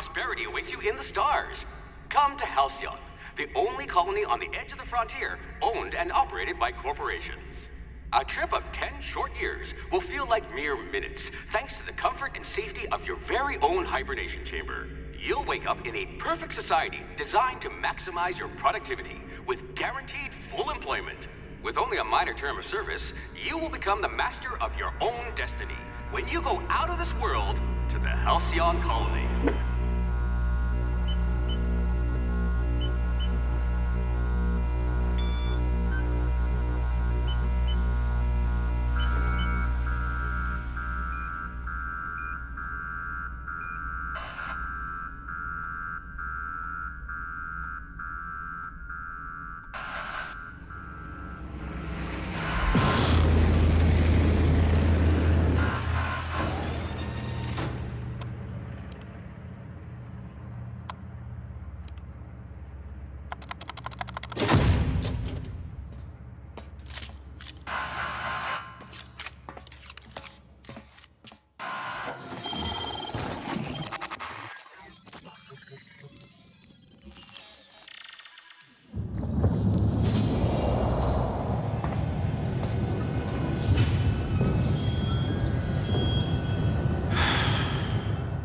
prosperity awaits you in the stars. Come to Halcyon, the only colony on the edge of the frontier, owned and operated by corporations. A trip of 10 short years will feel like mere minutes, thanks to the comfort and safety of your very own hibernation chamber. You'll wake up in a perfect society designed to maximize your productivity, with guaranteed full employment. With only a minor term of service, you will become the master of your own destiny when you go out of this world to the Halcyon colony.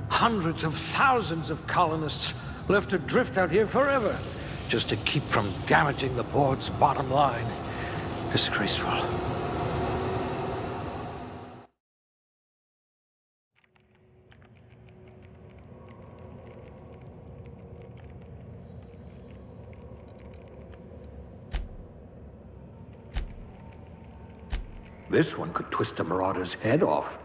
Hundreds of thousands of colonists left to drift out here forever, just to keep from damaging the board's bottom line. Disgraceful. This one could twist a marauder's head off.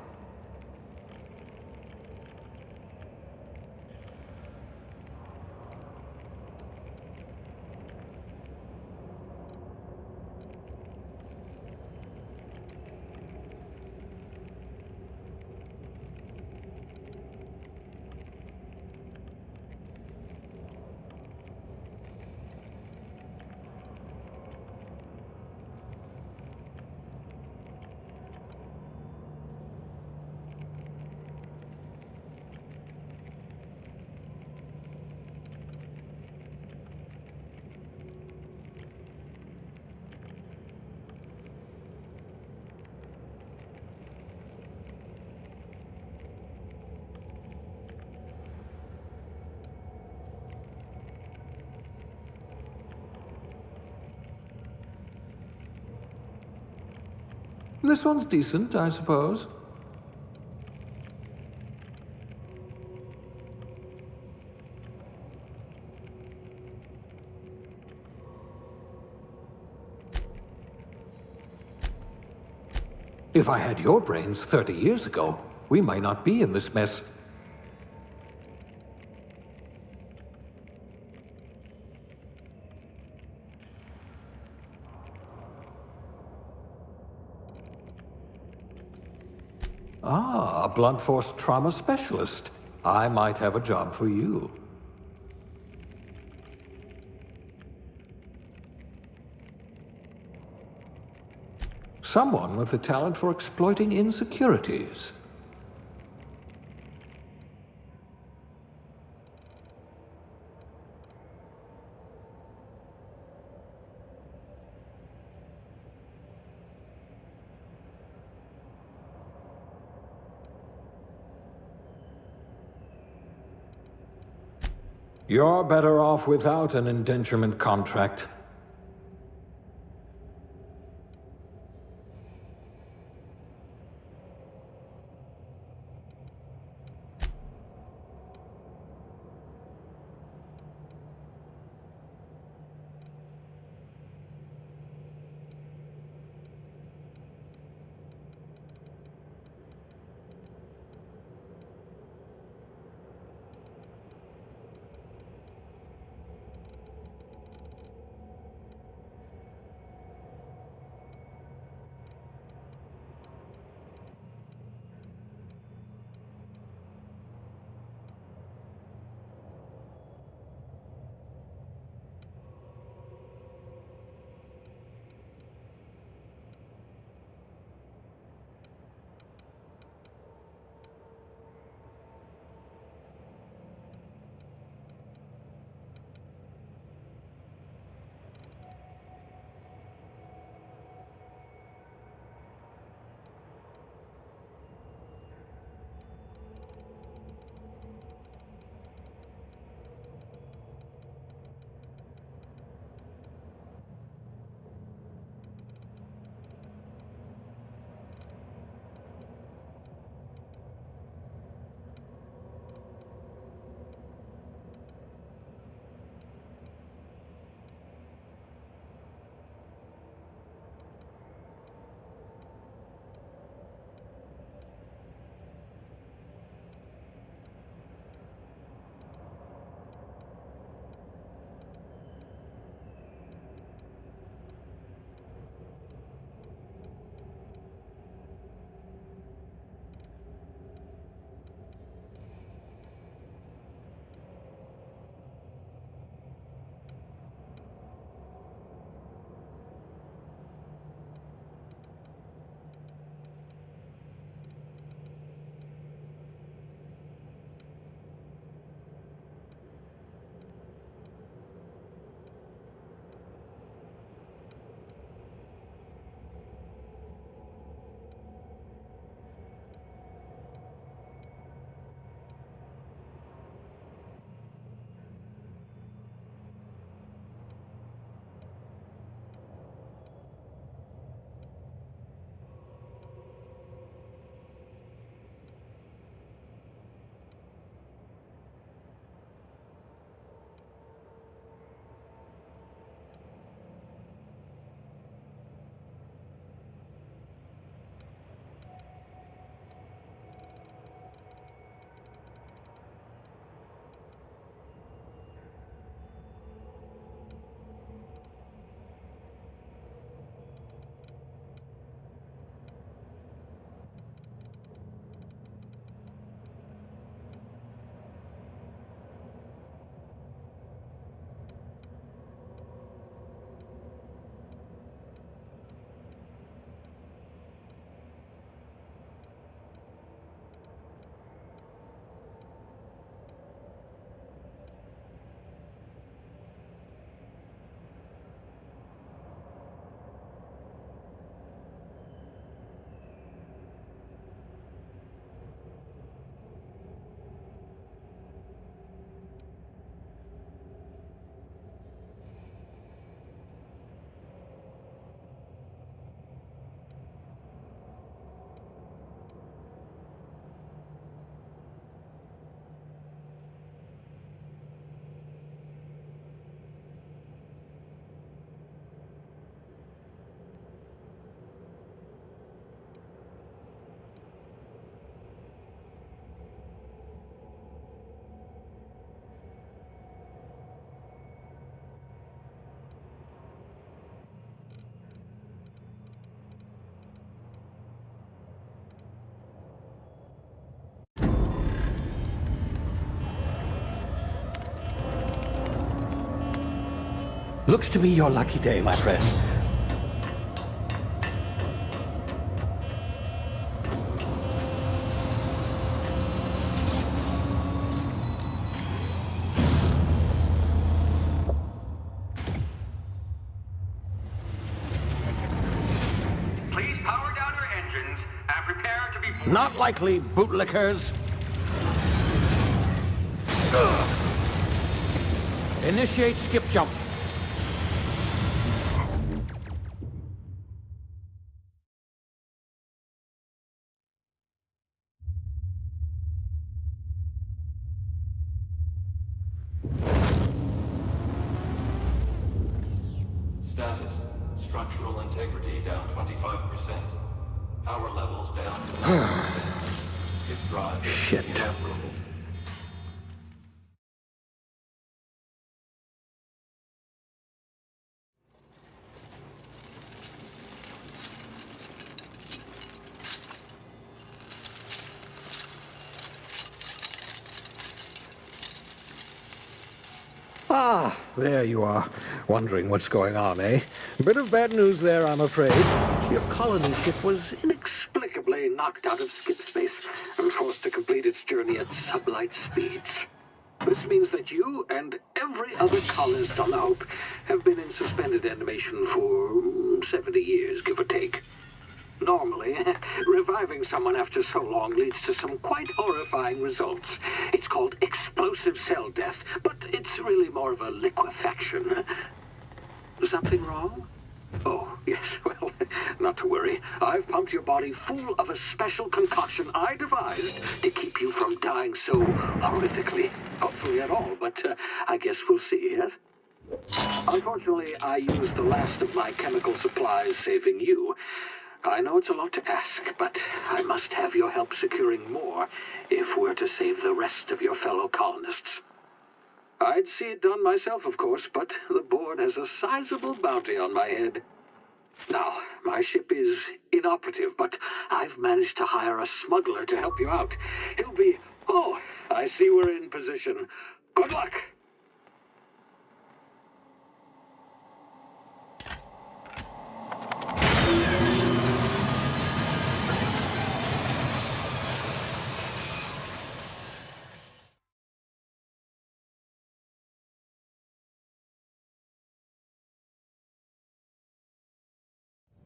This one's decent, I suppose. If I had your brains 30 years ago, we might not be in this mess. Ah, a blunt force trauma specialist. I might have a job for you. Someone with the talent for exploiting insecurities. You're better off without an indenturement contract. Looks to be your lucky day, my friend. Please power down your engines and prepare to be... Not likely, bootlickers. Initiate skip jump. Status. Structural integrity down 25%. Power levels down to 90%. Its drive is Shit. inoperable. Ah, there you are. Wondering what's going on, eh? Bit of bad news there, I'm afraid. Your colony ship was inexplicably knocked out of skip space and forced to complete its journey at sublight speeds. This means that you and every other colonist on the Hope have been in suspended animation for 70 years, give or take. Normally, reviving someone after so long leads to some quite horrifying results. It's called explosive cell death, but it's really more of a liquefaction. Something wrong? Oh, yes, well, not to worry. I've pumped your body full of a special concoction I devised to keep you from dying so horrifically. Hopefully at all, but I guess we'll see, yes? Unfortunately, I used the last of my chemical supplies saving you. I know it's a lot to ask, but I must have your help securing more if we're to save the rest of your fellow colonists. I'd see it done myself, of course, but the board has a sizable bounty on my head. Now, my ship is inoperative, but I've managed to hire a smuggler to help you out. He'll be... Oh, I see we're in position. Good luck!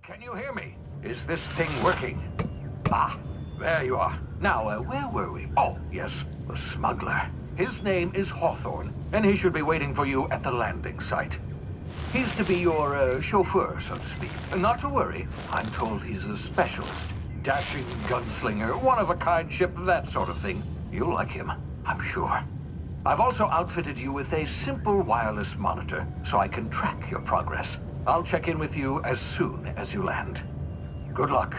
Can you hear me? Is this thing working? Ah, there you are. Now, where were we? Oh, yes, the smuggler. His name is Hawthorne, and he should be waiting for you at the landing site. He's to be your chauffeur, so to speak. Not to worry, I'm told he's a specialist. Dashing gunslinger, one-of-a-kind ship, that sort of thing. You'll like him, I'm sure. I've also outfitted you with a simple wireless monitor, so I can track your progress. I'll check in with you as soon as you land. Good luck.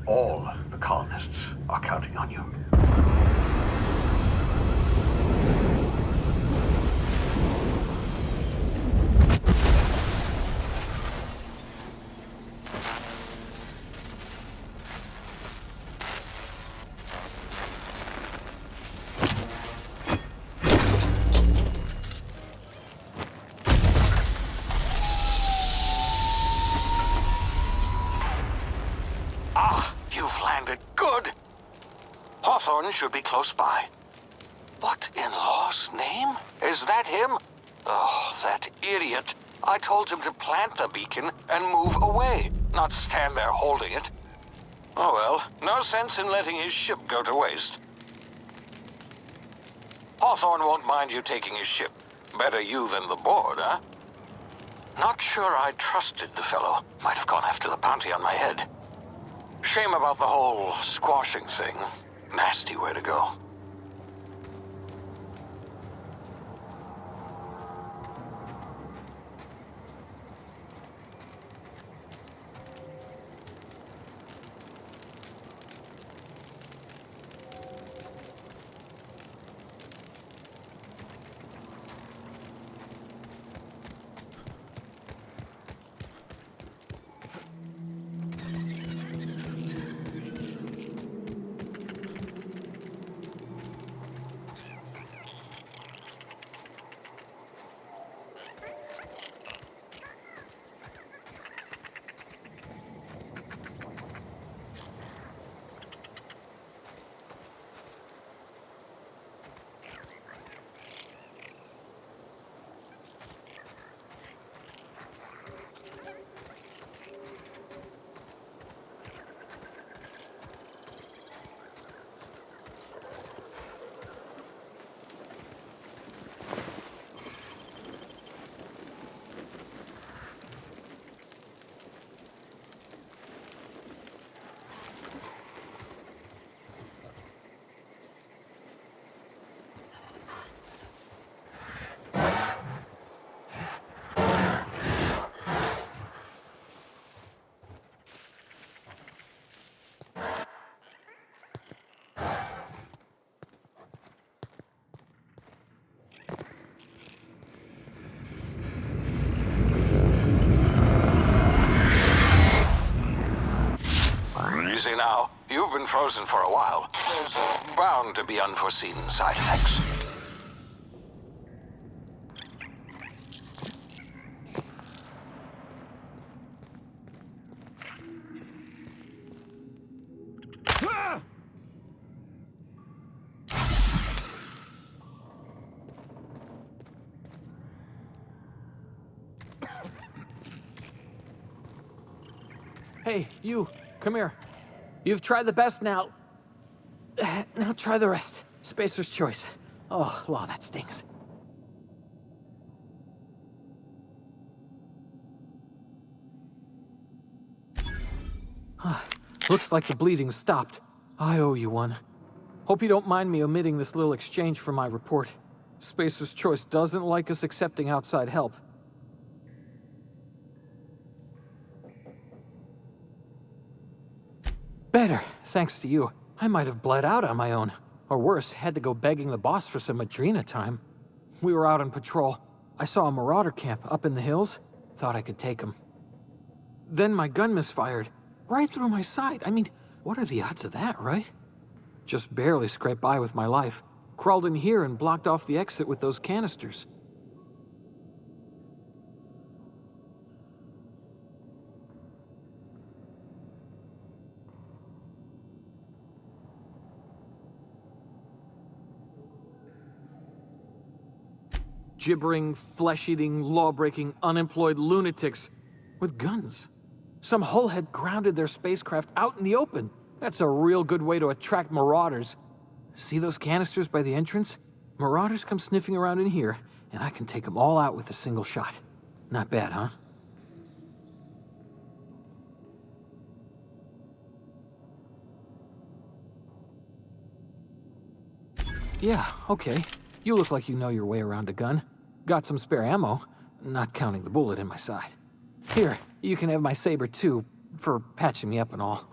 All the colonists are counting on you. Hawthorne should be close by. What in law's name? Is that him? Oh, that idiot. I told him to plant the beacon and move away, not stand there holding it. Oh well, no sense in letting his ship go to waste. Hawthorne won't mind you taking his ship. Better you than the board, huh? Not sure I trusted the fellow. Might have gone after the bounty on my head. Shame about the whole squashing thing. Nasty way to go. been frozen for a while. There's bound to be unforeseen side effects. Hey, you, come here. You've tried the best now. Now try the rest. Spacer's choice. Oh, law, that stings. Looks like the bleeding stopped. I owe you one. Hope you don't mind me omitting this little exchange from my report. Spacer's choice doesn't like us accepting outside help. Better, thanks to you. I might have bled out on my own. Or worse, had to go begging the boss for some Adrena time. We were out on patrol. I saw a marauder camp up in the hills. Thought I could take him. Then my gun misfired. Right through my side. I mean, what are the odds of that, right? Just barely scraped by with my life. Crawled in here and blocked off the exit with those canisters. Gibbering, flesh-eating, law-breaking, unemployed lunatics with guns. Some hullhead grounded their spacecraft out in the open. That's a real good way to attract marauders. See those canisters by the entrance? Marauders come sniffing around in here, and I can take them all out with a single shot. Not bad, huh? Yeah, okay. You look like you know your way around a gun. Got some spare ammo, not counting the bullet in my side. Here, you can have my saber too, for patching me up and all.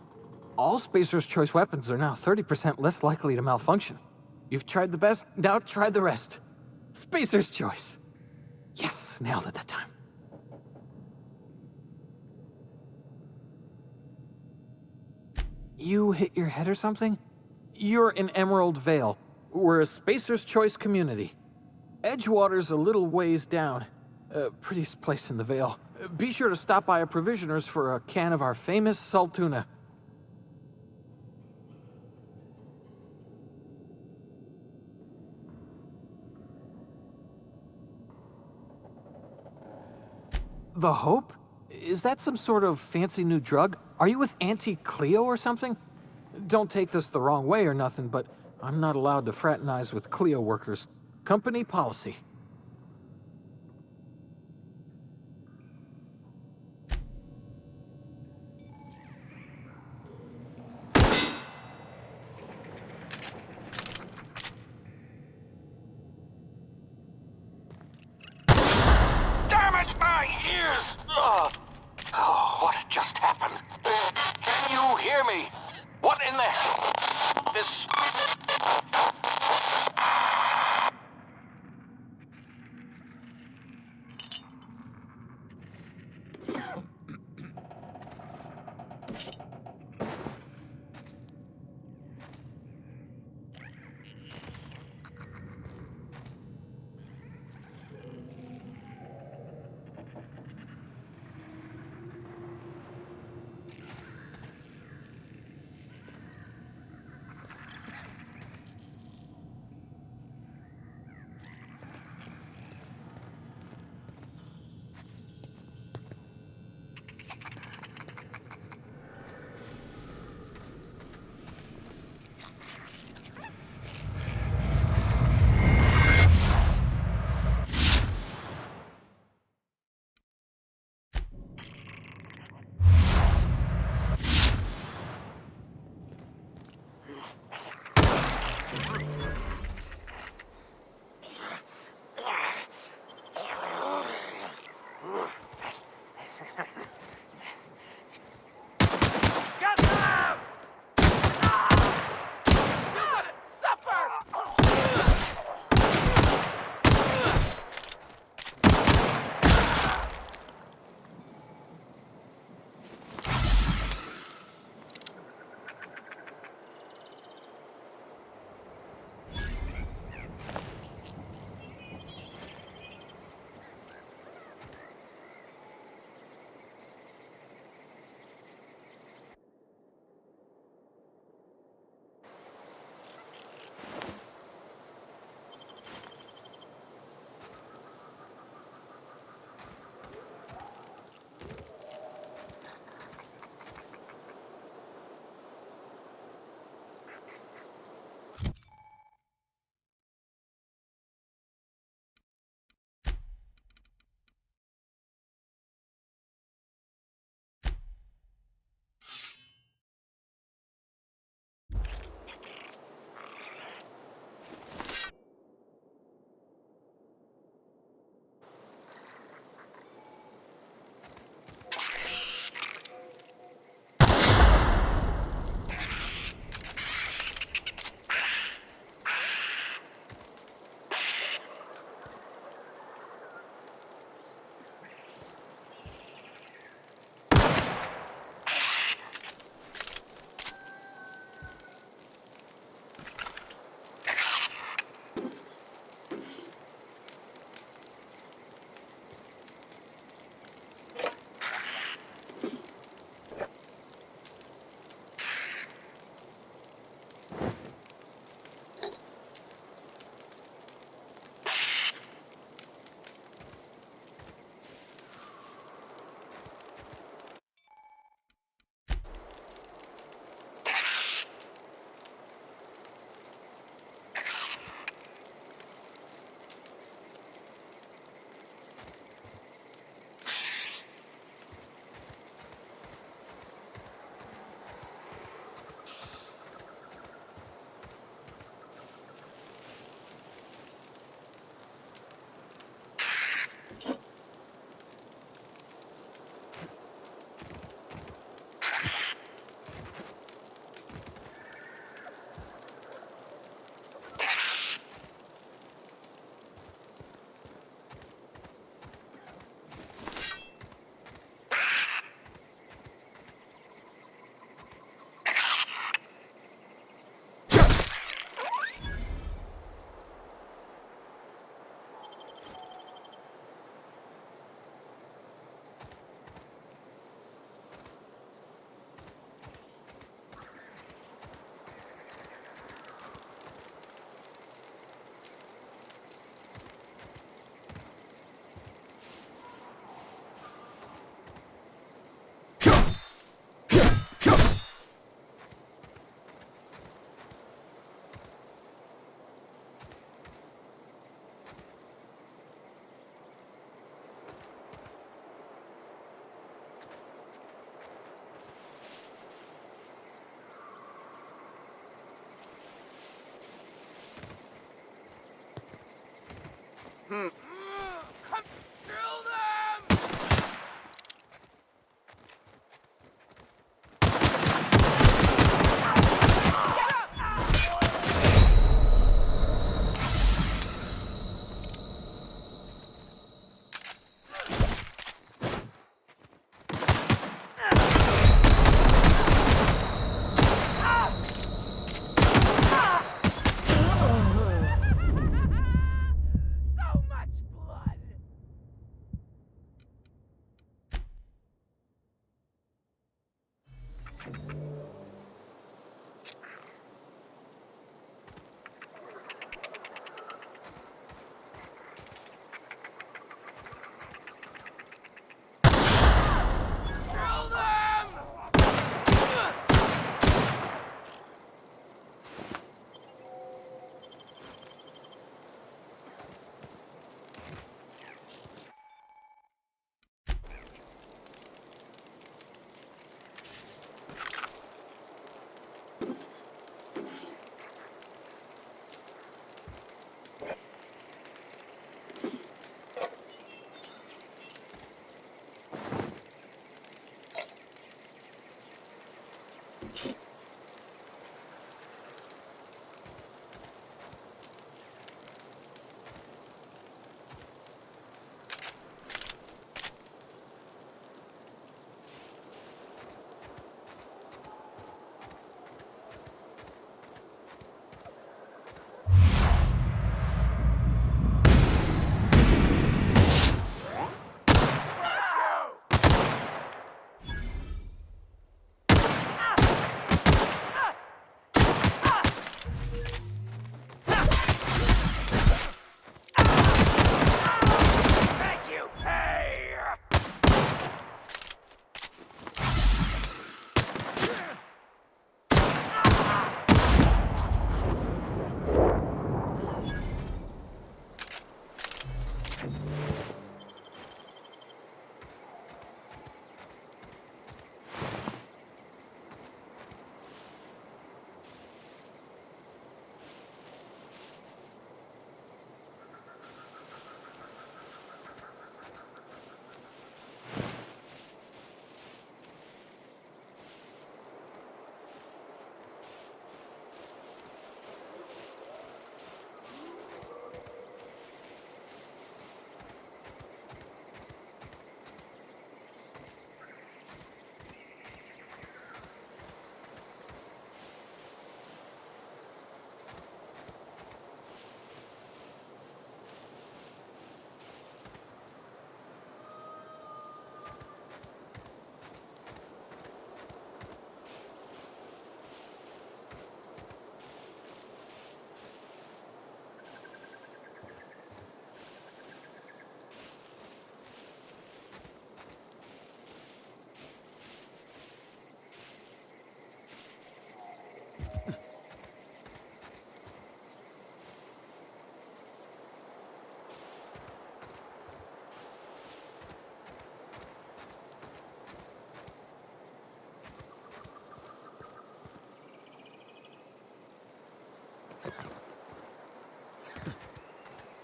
All Spacer's choice weapons are now 30% less likely to malfunction. You've tried the best, now try the rest. Spacer's choice. Yes, nailed it that time. You hit your head or something? You're in Emerald Vale. We're a Spacer's choice community. Edgewater's a little ways down. Prettiest place in the Vale. Be sure to stop by a provisioner's for a can of our famous salt tuna. The Hope? Is that some sort of fancy new drug? Are you with Auntie Cleo or something? Don't take this the wrong way or nothing, but I'm not allowed to fraternize with Cleo workers. Company policy. Damn it, my ears! Ugh. Oh, what just happened? Can you hear me? What in the hell? This...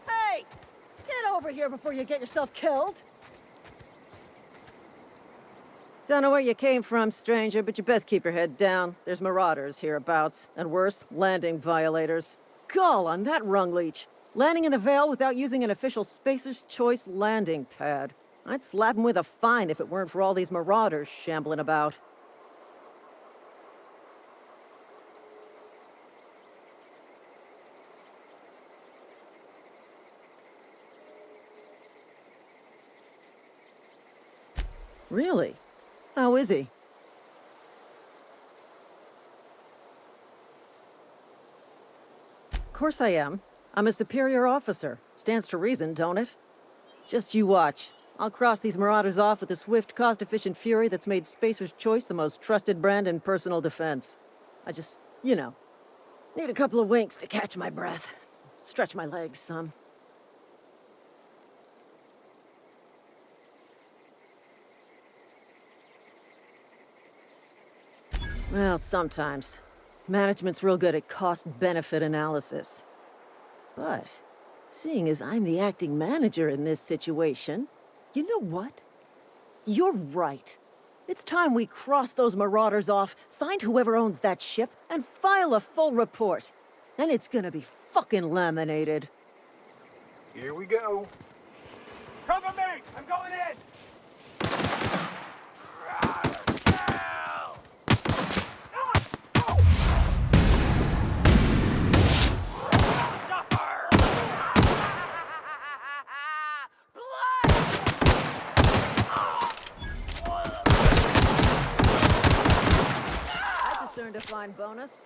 Hey! Get over here before you get yourself killed! Don't know where you came from, stranger, but you best keep your head down. There's marauders hereabouts, and worse, landing violators. Gall on that rung leech! Landing in the Vale without using an official Spacer's Choice landing pad. I'd slap him with a fine if it weren't for all these marauders shambling about. Really? How is he? Of course I am. I'm a superior officer. Stands to reason, don't it? Just you watch. I'll cross these marauders off with the swift, cost-efficient fury that's made Spacer's Choice the most trusted brand in personal defense. I just, need a couple of winks to catch my breath. Stretch my legs some. Well, sometimes. Management's real good at cost-benefit analysis. But Seeing as I'm the acting manager in this situation, you know what? You're right. It's time we cross those marauders off, find whoever owns that ship, and file a full report. Then it's gonna be fucking laminated. Here we go. Cover me! I'm going in! I just earned a fine bonus.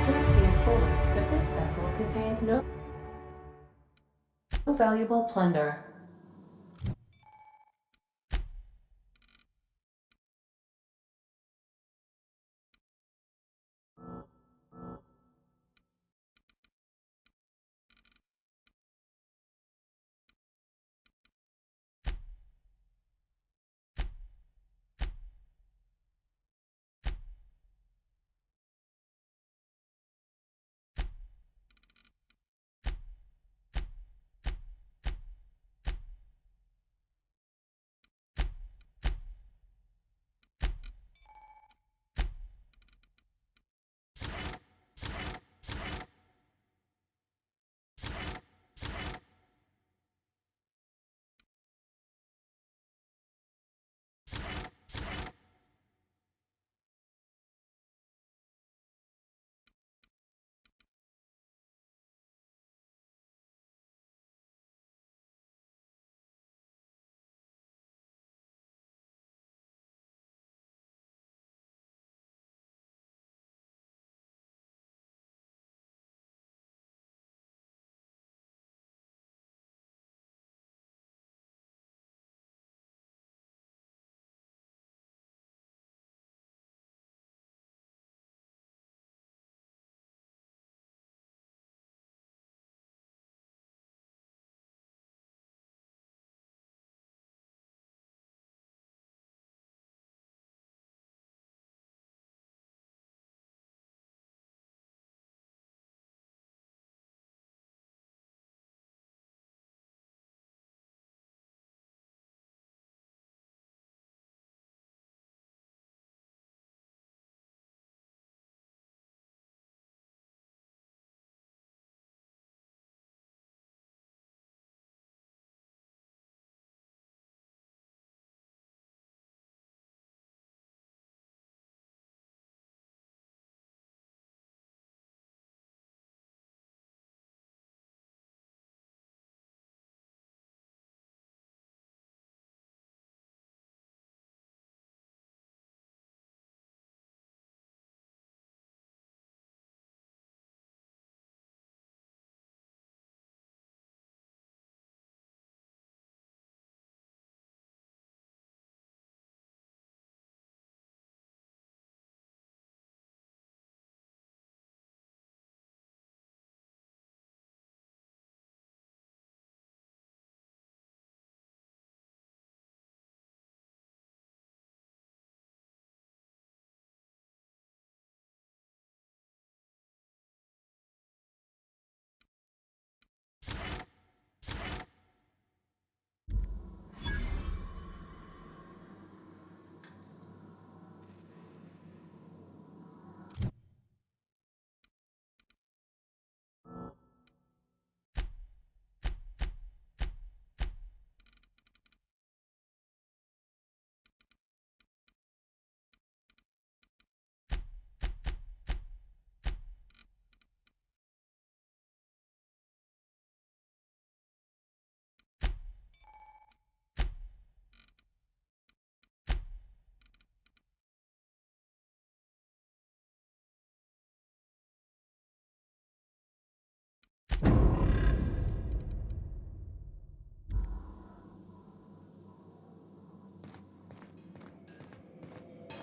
Please be informed that this vessel contains no valuable plunder.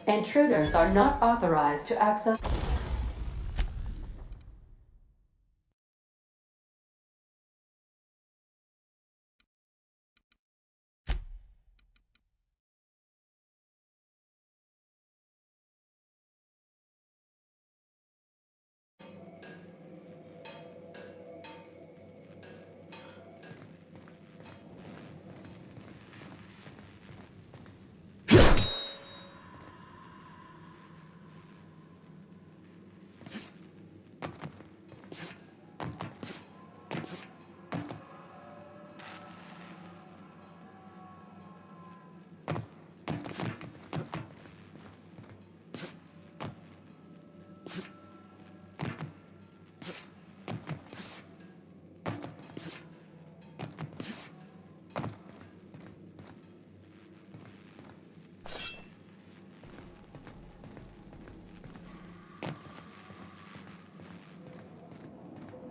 Intruders are not authorized to access.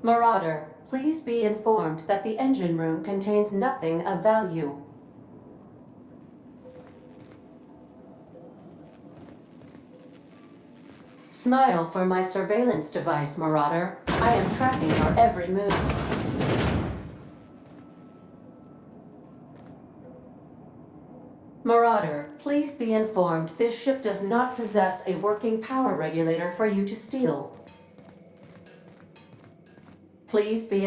Marauder, please be informed that the engine room contains nothing of value. Smile for my surveillance device, Marauder. I am tracking your every move. Marauder, please be informed this ship does not possess a working power regulator for you to steal. Please be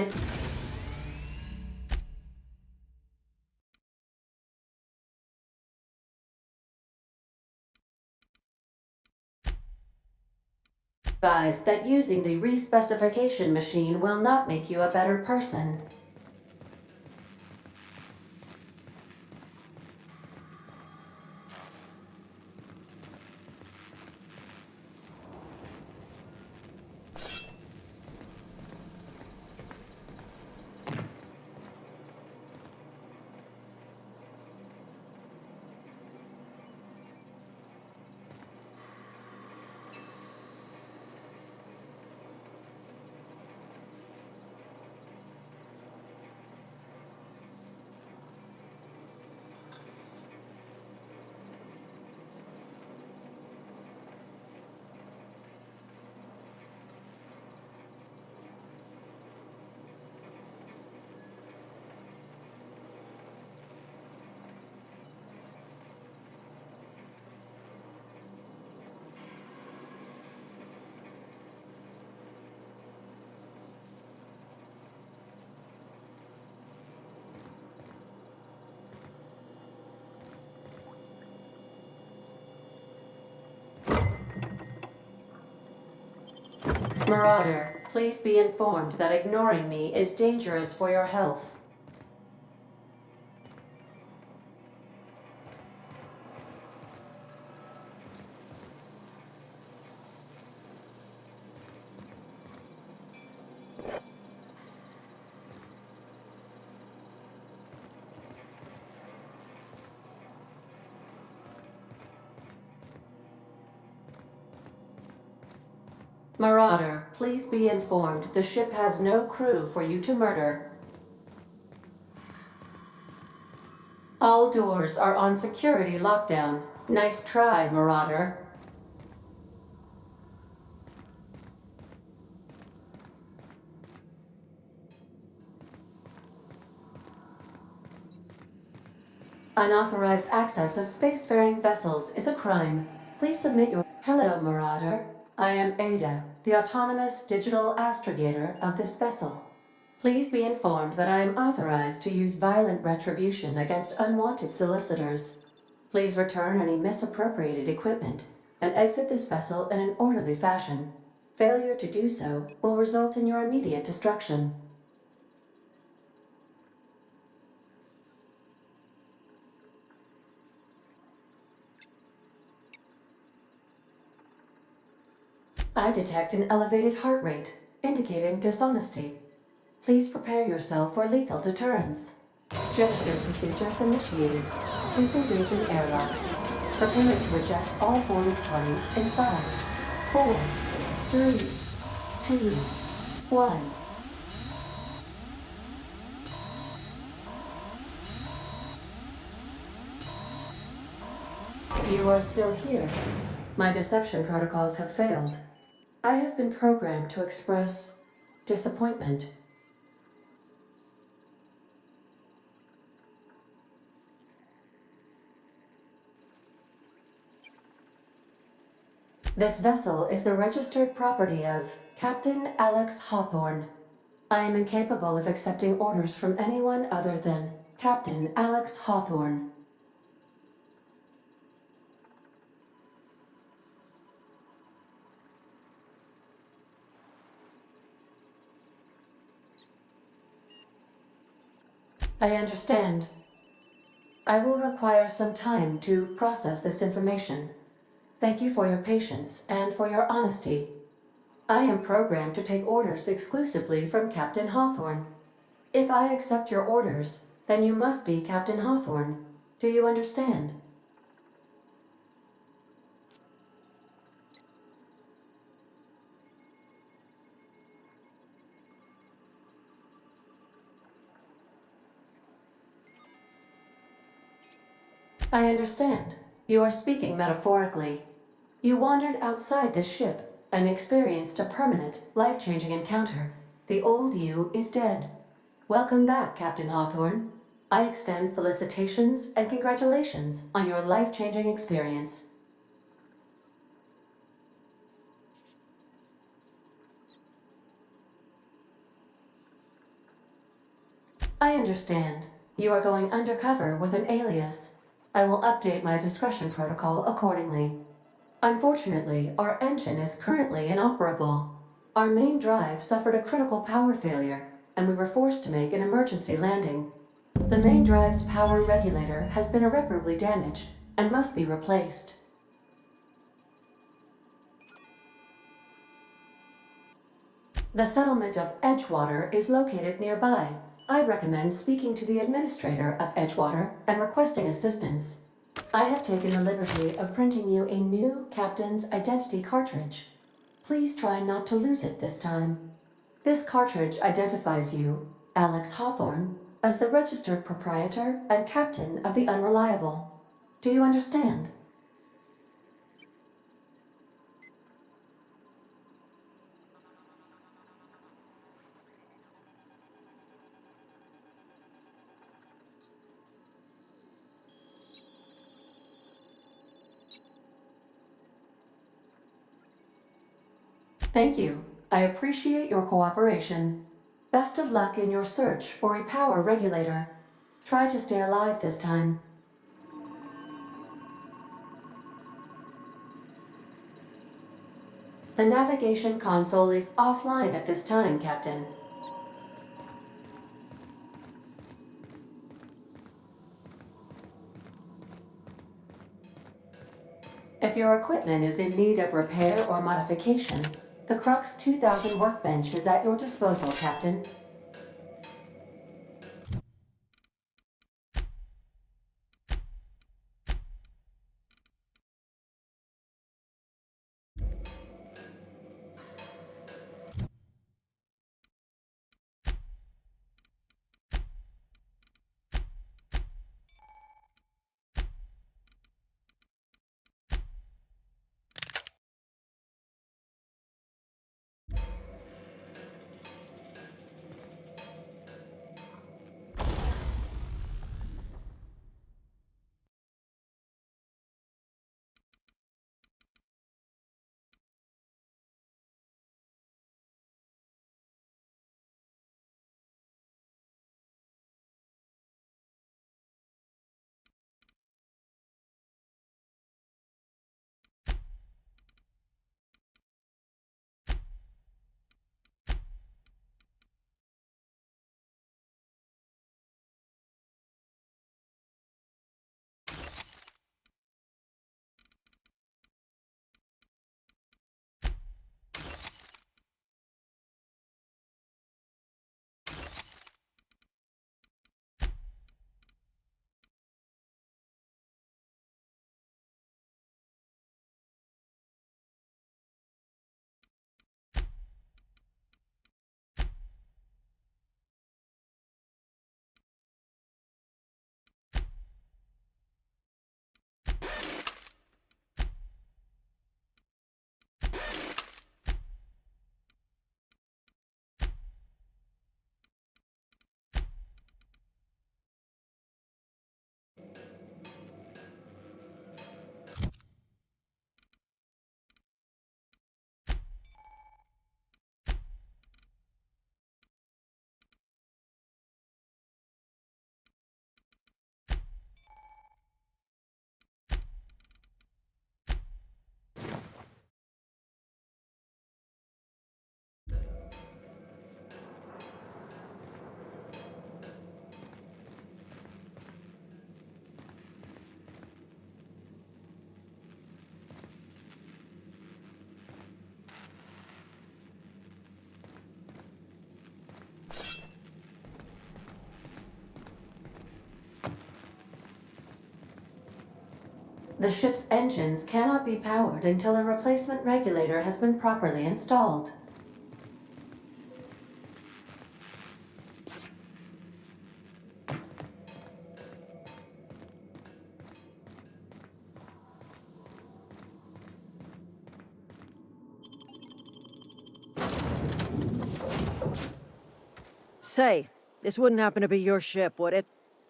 advised that using the respecification machine will not make you a better person. Marauder, please be informed that ignoring me is dangerous for your health. Marauder, please be informed the ship has no crew for you to murder. All doors are on security lockdown. Nice try, Marauder. Unauthorized access of spacefaring vessels is a crime. Please submit your... Hello, Marauder. I am Ada, the autonomous digital astrogator of this vessel. Please be informed that I am authorized to use violent retribution against unwanted solicitors. Please return any misappropriated equipment and exit this vessel in an orderly fashion. Failure to do so will result in your immediate destruction. I detect an elevated heart rate, indicating dishonesty. Please prepare yourself for lethal deterrence. Gesture procedures initiated. Disengaging airlocks. Preparing to eject all boarded parties in 5, 4, 3, 2, 1. You are still here. My deception protocols have failed. I have been programmed to express disappointment. This vessel is the registered property of Captain Alex Hawthorne. I am incapable of accepting orders from anyone other than Captain Alex Hawthorne. I understand. I will require some time to process this information. Thank you for your patience and for your honesty. I am programmed to take orders exclusively from Captain Hawthorne. If I accept your orders, then you must be Captain Hawthorne. Do you understand? I understand. You are speaking metaphorically. You wandered outside this ship and experienced a permanent, life-changing encounter. The old you is dead. Welcome back, Captain Hawthorne. I extend felicitations and congratulations on your life-changing experience. I understand. You are going undercover with an alias. I will update my discretion protocol accordingly. Unfortunately, our engine is currently inoperable. Our main drive suffered a critical power failure, and we were forced to make an emergency landing. The main drive's power regulator has been irreparably damaged and must be replaced. The settlement of Edgewater is located nearby. I recommend speaking to the administrator of Edgewater and requesting assistance. I have taken the liberty of printing you a new captain's identity cartridge. Please try not to lose it this time. This cartridge identifies you, Alex Hawthorne, as the registered proprietor and captain of the Unreliable. Do you understand? Thank you. I appreciate your cooperation. Best of luck in your search for a power regulator. Try to stay alive this time. The navigation console is offline at this time, Captain. If your equipment is in need of repair or modification, the Crux 2000 workbench is at your disposal, Captain. The ship's engines cannot be powered until a replacement regulator has been properly installed. Say, this wouldn't happen to be your ship, would it?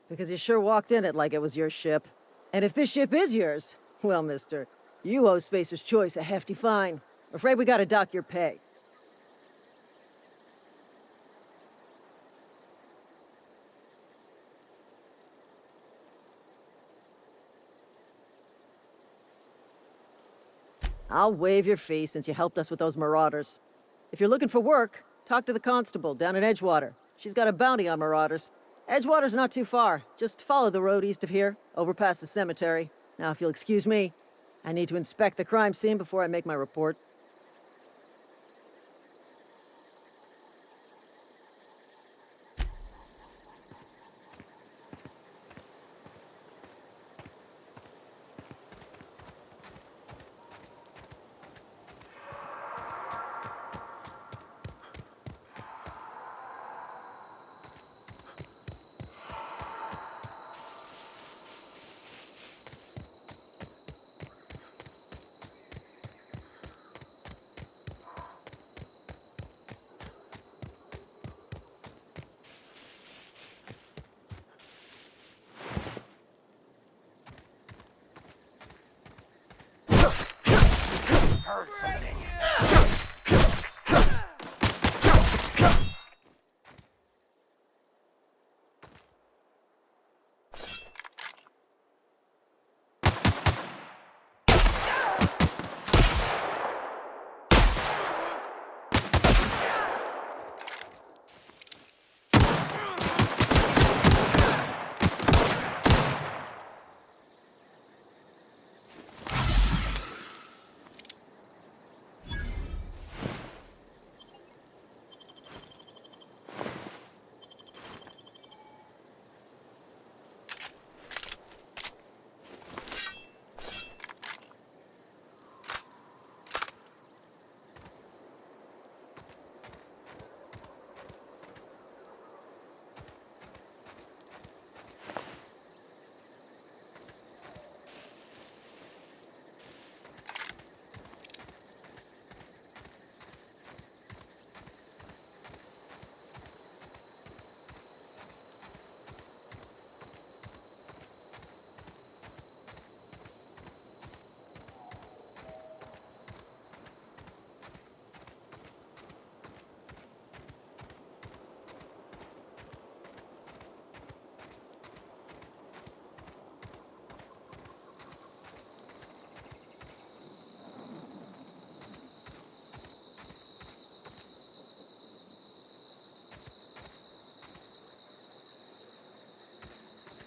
Because you sure walked in it like it was your ship. And if this ship is yours, well, mister, you owe Spacer's Choice a hefty fine. Afraid we gotta dock your pay. I'll waive your fee since you helped us with those marauders. If you're looking for work, talk to the constable down in Edgewater. She's got a bounty on marauders. Edgewater's not too far. Just follow the road east of here, over past the cemetery. Now, if you'll excuse me, I need to inspect the crime scene before I make my report.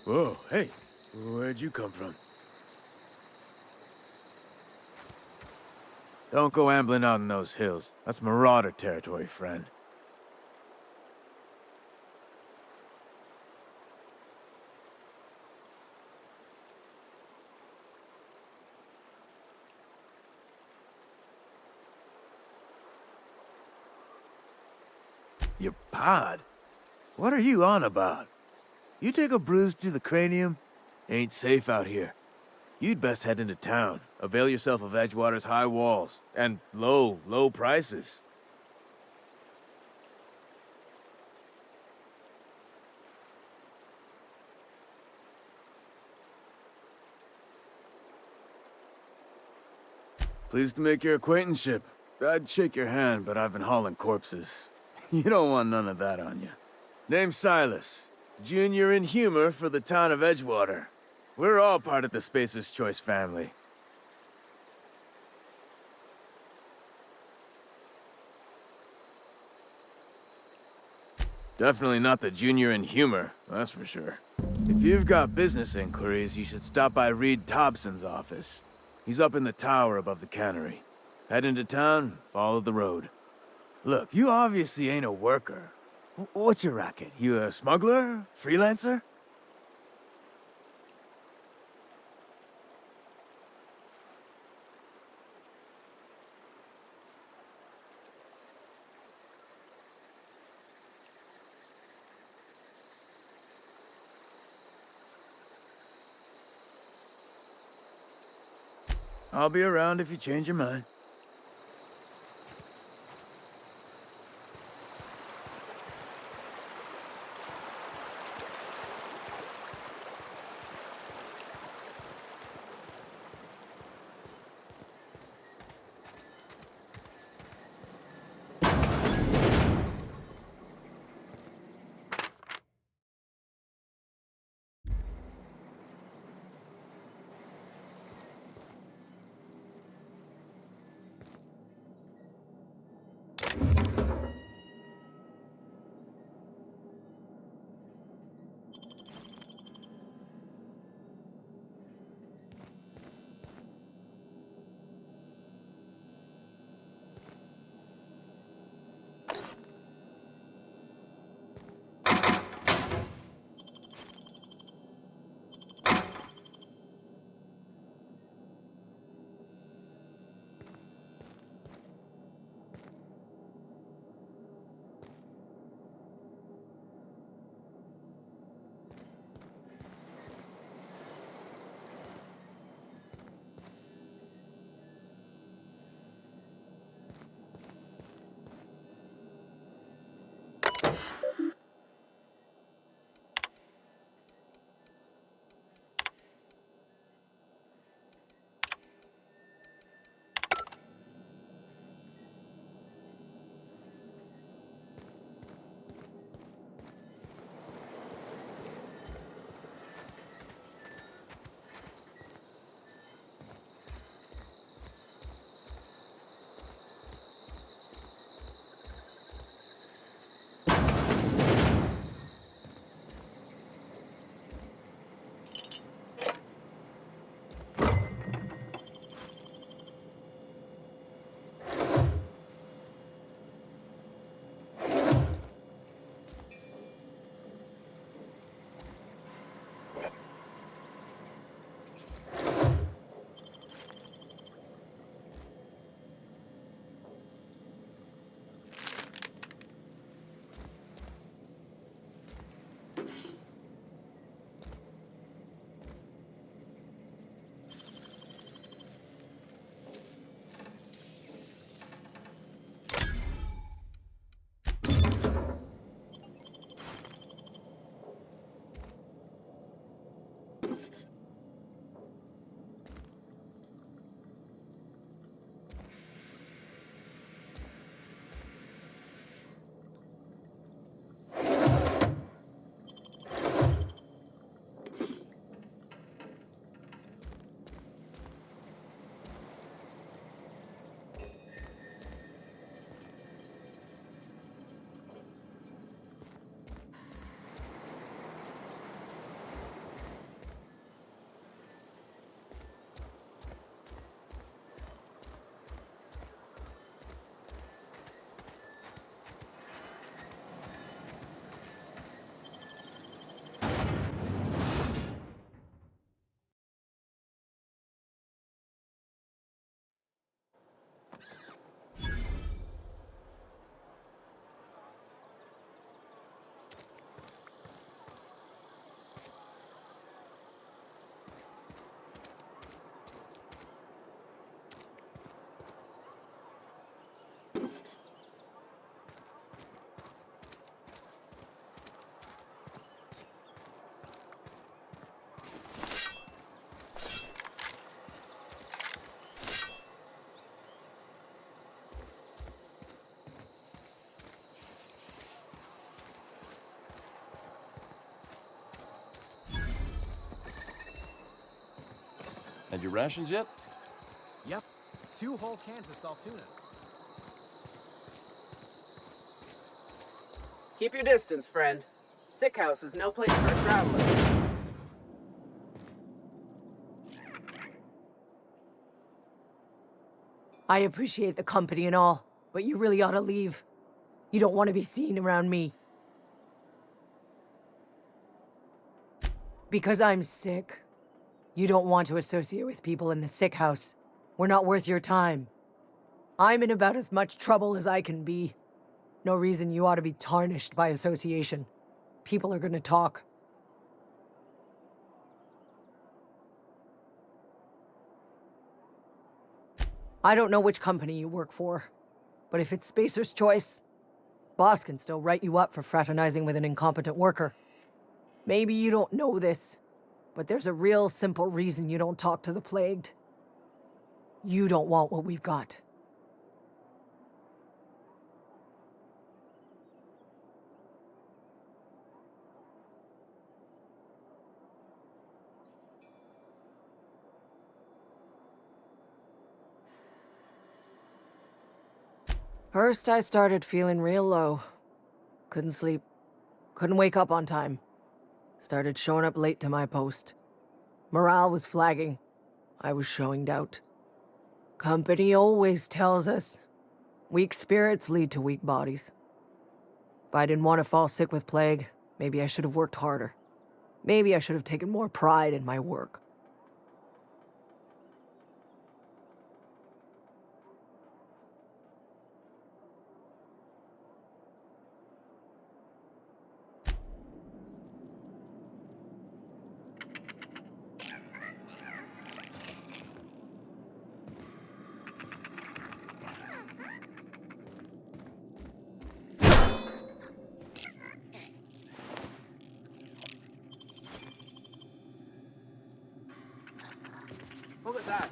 Whoa, hey, where'd you come from? Don't go ambling out in those hills. That's marauder territory, friend. Your pod? What are you on about? You take a bruise to the cranium? Ain't safe out here. You'd best head into town. Avail yourself of Edgewater's high walls. And low prices. Pleased to make your acquaintanceship. I'd shake your hand, but I've been hauling corpses. You don't want none of that on you. Name's Silas. Junior in humor for the town of Edgewater. We're all part of the Spacer's Choice family. Definitely not the junior in humor, that's for sure. If you've got business inquiries, you should stop by Reed Thompson's office. He's up in the tower above the cannery. Head into town, follow the road. Look, you obviously ain't a worker. What's your racket? You a smuggler? Freelancer? I'll be around if you change your mind. Had your rations yet? Yep. 2 whole cans of salt tuna. Keep your distance, friend. Sick house is no place for a traveler. I appreciate the company and all, but you really ought to leave. You don't want to be seen around me. Because I'm sick. You don't want to associate with people in the sick house. We're not worth your time. I'm in about as much trouble as I can be. No reason you ought to be tarnished by association. People are gonna talk. I don't know which company you work for, but if it's Spacer's Choice, boss can still write you up for fraternizing with an incompetent worker. Maybe you don't know this, but there's a real simple reason you don't talk to the Plagued. You don't want what we've got. First, I started feeling real low. Couldn't sleep. Couldn't wake up on time. Started showing up late to my post. Morale was flagging. I was showing doubt. Company always tells us, weak spirits lead to weak bodies. If I didn't want to fall sick with plague, maybe I should have worked harder. Maybe I should have taken more pride in my work. What was that?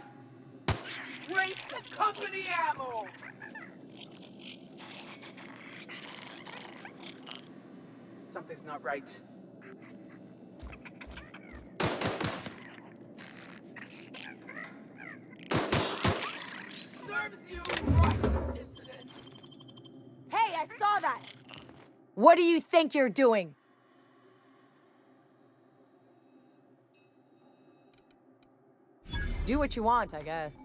Waste of company ammo! Something's not right. Serves you right, dissident! Hey, I saw that! What do you think you're doing? Do what you want, I guess.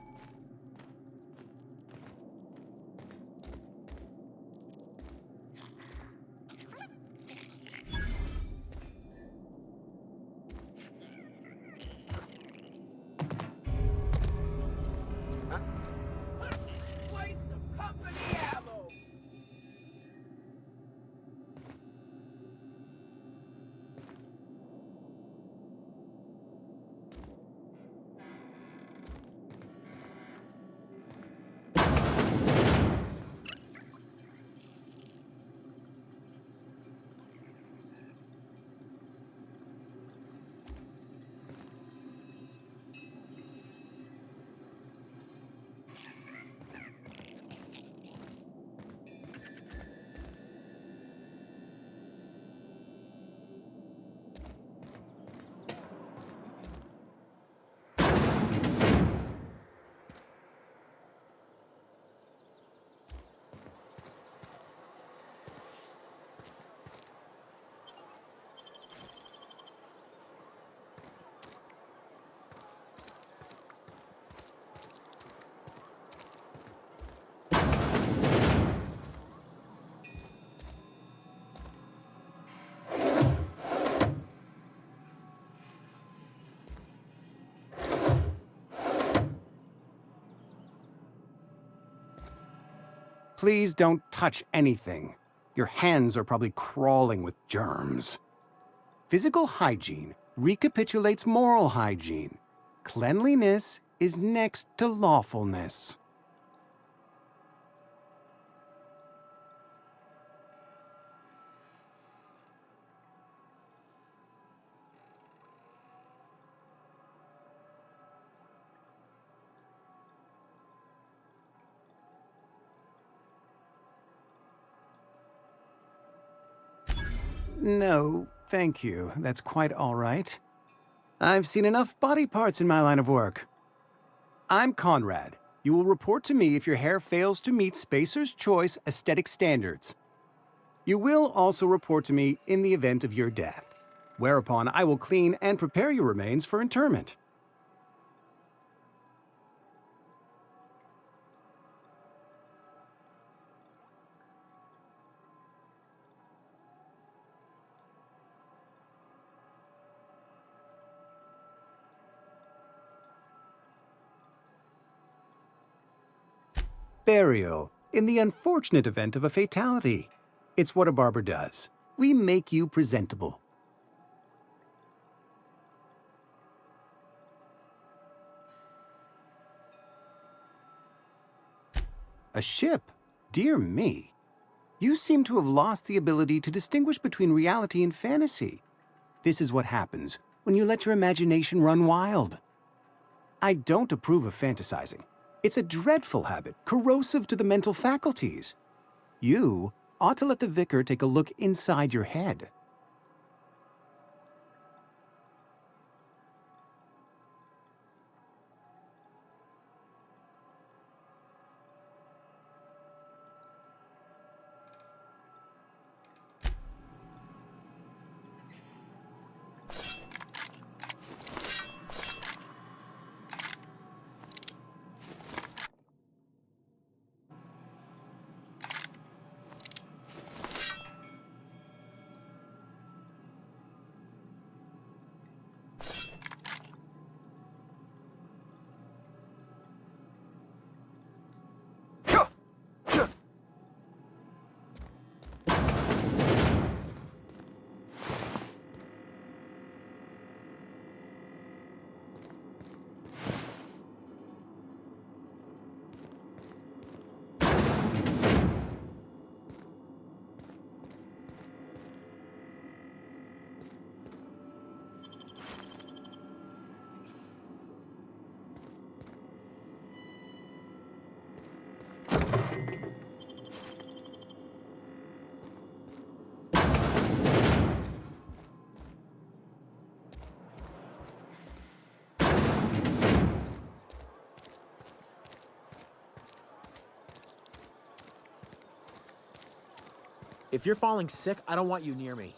Waste of company ammo! Please don't touch anything. Your hands are probably crawling with germs. Physical hygiene recapitulates moral hygiene. Cleanliness is next to lawfulness. No, thank you. That's quite all right. I've seen enough body parts in my line of work. I'm Conrad. You will report to me if your hair fails to meet Spacer's Choice aesthetic standards. You will also report to me in the event of your death, whereupon I will clean and prepare your remains for interment. Burial, in the unfortunate event of a fatality. It's what a barber does. We make you presentable. A ship? Dear me. You seem to have lost the ability to distinguish between reality and fantasy. This is what happens when you let your imagination run wild. I don't approve of fantasizing. It's a dreadful habit, corrosive to the mental faculties. You ought to let the vicar take a look inside your head. If you're falling sick, I don't want you near me.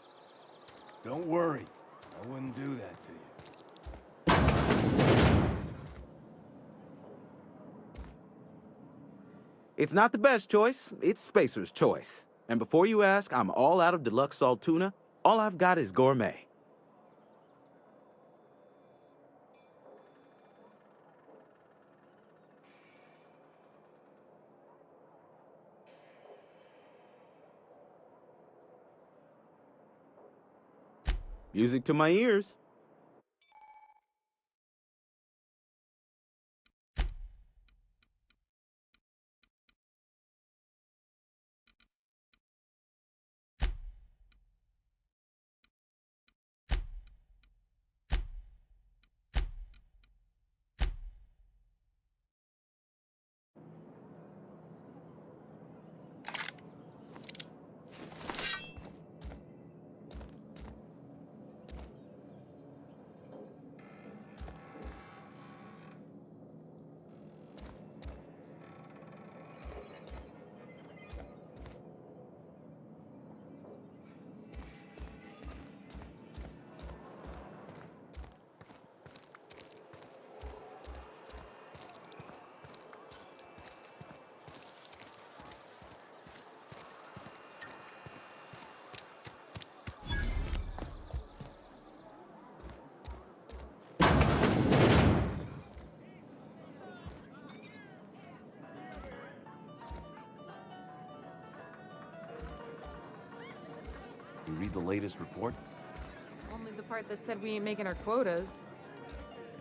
Don't worry. I wouldn't do that to you. It's not the best choice, it's Spacer's choice. And before you ask, I'm all out of deluxe salt tuna. All I've got is gourmet. Music to my ears. You read the latest report? Only the part that said we ain't making our quotas.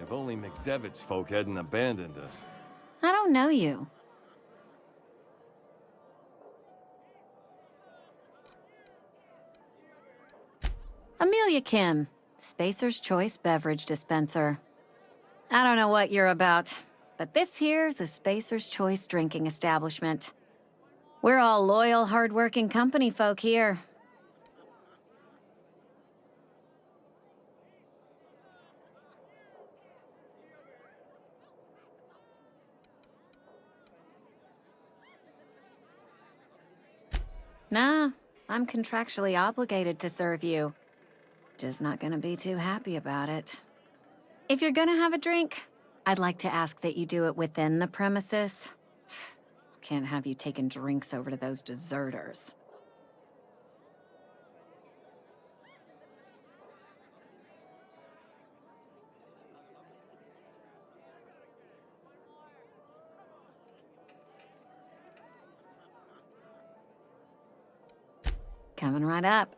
If only McDevitt's folk hadn't abandoned us. I don't know you. Amelia Kim, Spacer's Choice Beverage Dispenser. I don't know what you're about, but this here's a Spacer's Choice drinking establishment. We're all loyal, hard-working company folk here. Nah, I'm contractually obligated to serve you. Just not gonna be too happy about it. If you're gonna have a drink, I'd like to ask that you do it within the premises. Can't have you taking drinks over to those deserters. Coming right up.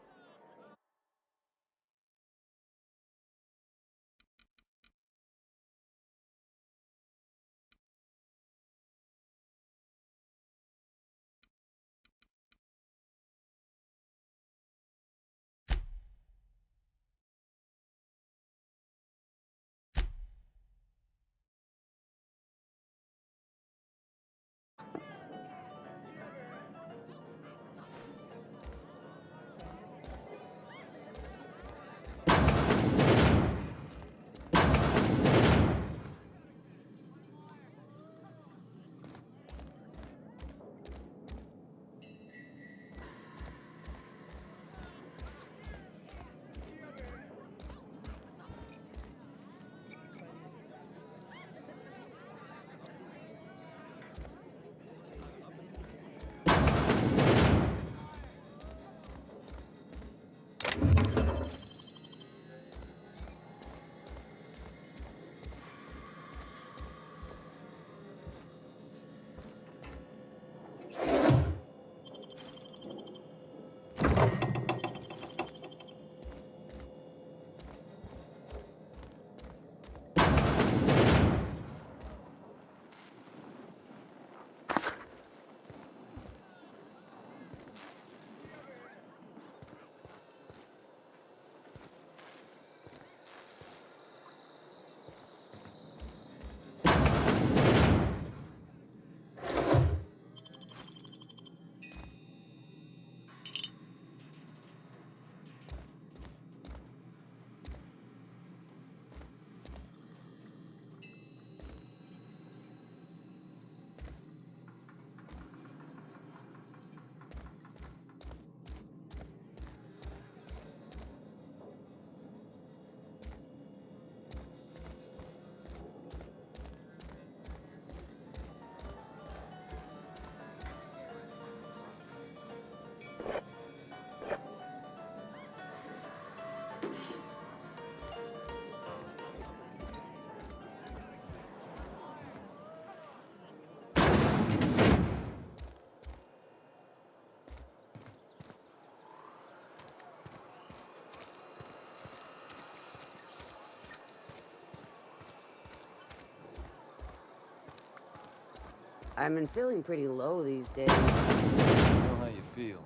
I've been feeling pretty low these days. I know how you feel.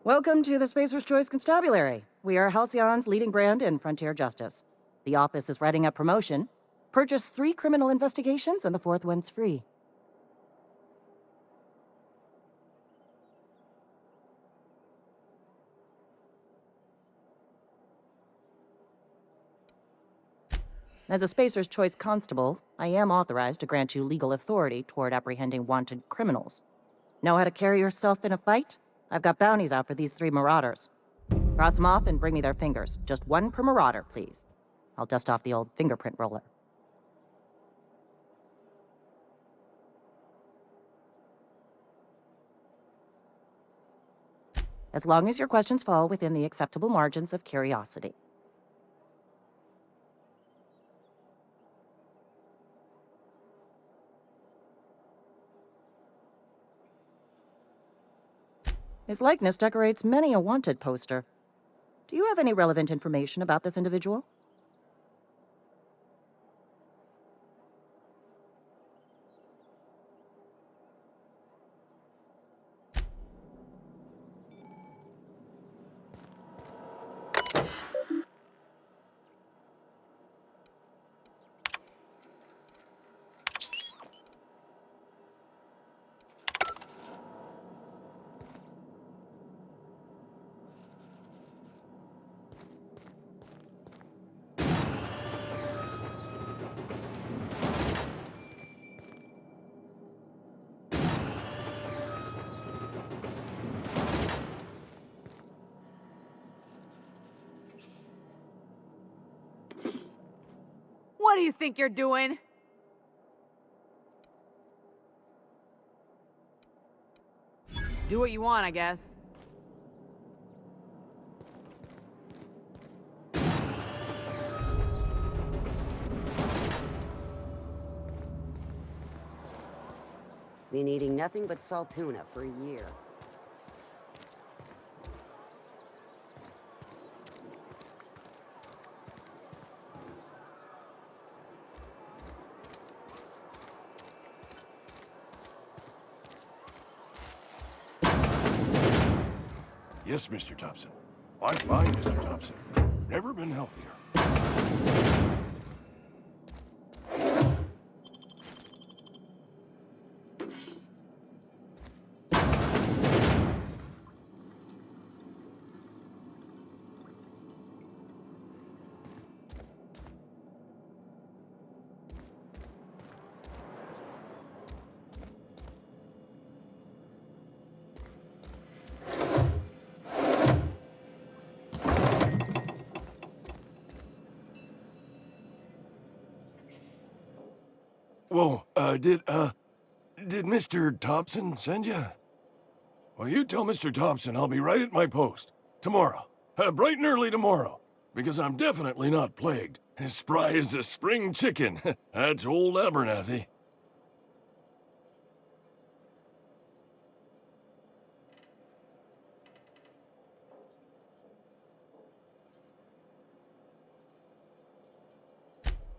Welcome to the Spacer's Choice Constabulary. We are Halcyon's leading brand in frontier justice. The office is writing up promotion. Purchase 3 criminal investigations and the 4th one's free. As a Spacer's Choice Constable, I am authorized to grant you legal authority toward apprehending wanted criminals. Know how to carry yourself in a fight? I've got bounties out for these 3 marauders. Cross them off and bring me their fingers. Just 1 per marauder, please. I'll dust off the old fingerprint roller. As long as your questions fall within the acceptable margins of curiosity. His likeness decorates many a wanted poster. Do you have any relevant information about this individual? What do you think you're doing? Do what you want, I guess. Been eating nothing but salt tuna for a year. Yes, Mr. Thompson. I'm fine, Mr. Thompson. Never been healthier. Whoa, did Mr. Thompson send you? Well, you tell Mr. Thompson I'll be right at my post. Tomorrow. Bright and early tomorrow. Because I'm definitely not plagued. As spry as a spring chicken. That's old Abernathy.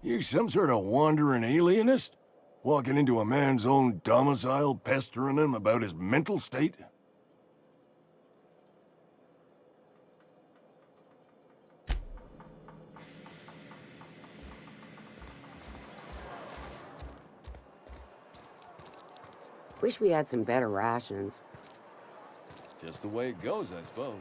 You some sort of wandering alienist? Walking into a man's own domicile, pestering him about his mental state? Wish we had some better rations. Just the way it goes, I suppose.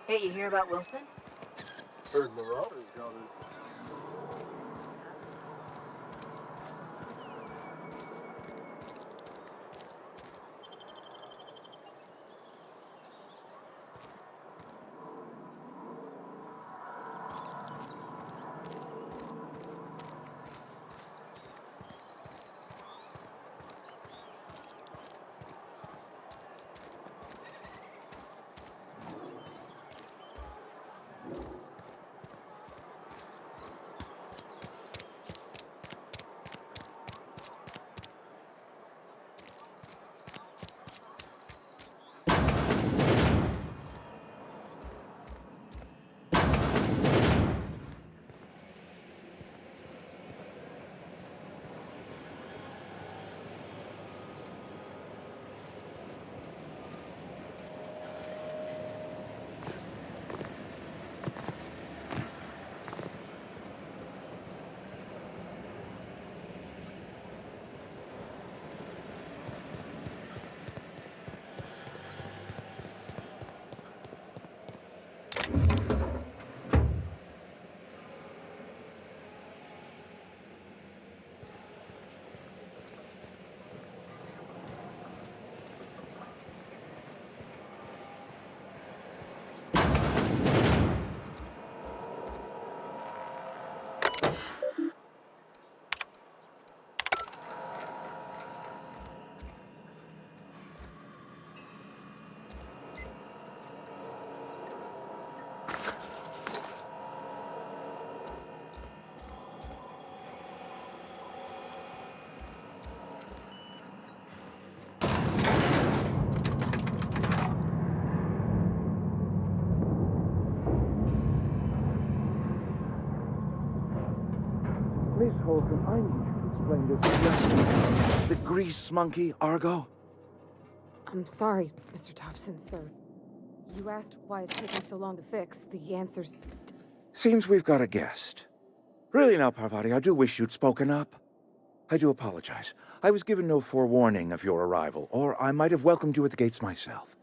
Hey, you hear about Wilson? Heard Marauders got it. Miss Holcomb, I need you to explain this. The grease monkey, Argo? I'm sorry, Mr. Thompson, sir. You asked why it's taking so long to fix. The answer's... Seems we've got a guest. Really now, Parvati, I do wish you'd spoken up. I do apologize. I was given no forewarning of your arrival, or I might have welcomed you at the gates myself.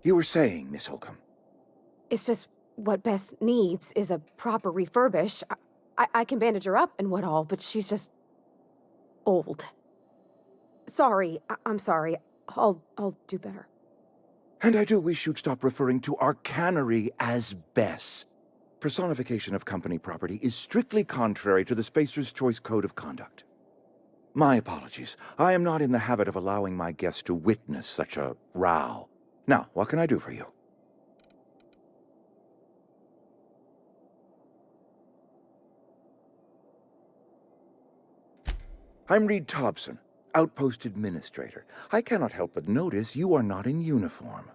You were saying, Miss Holcomb. It's just what Bess needs is a proper refurbish. I can bandage her up and what all, but she's just... old. Sorry, I'm sorry. I'll do better. And I do wish you'd stop referring to our cannery as Bess. Personification of company property is strictly contrary to the Spacer's Choice Code of Conduct. My apologies. I am not in the habit of allowing my guests to witness such a row. Now, what can I do for you? I'm Reed Thompson, Outpost Administrator. I cannot help but notice you are not in uniform.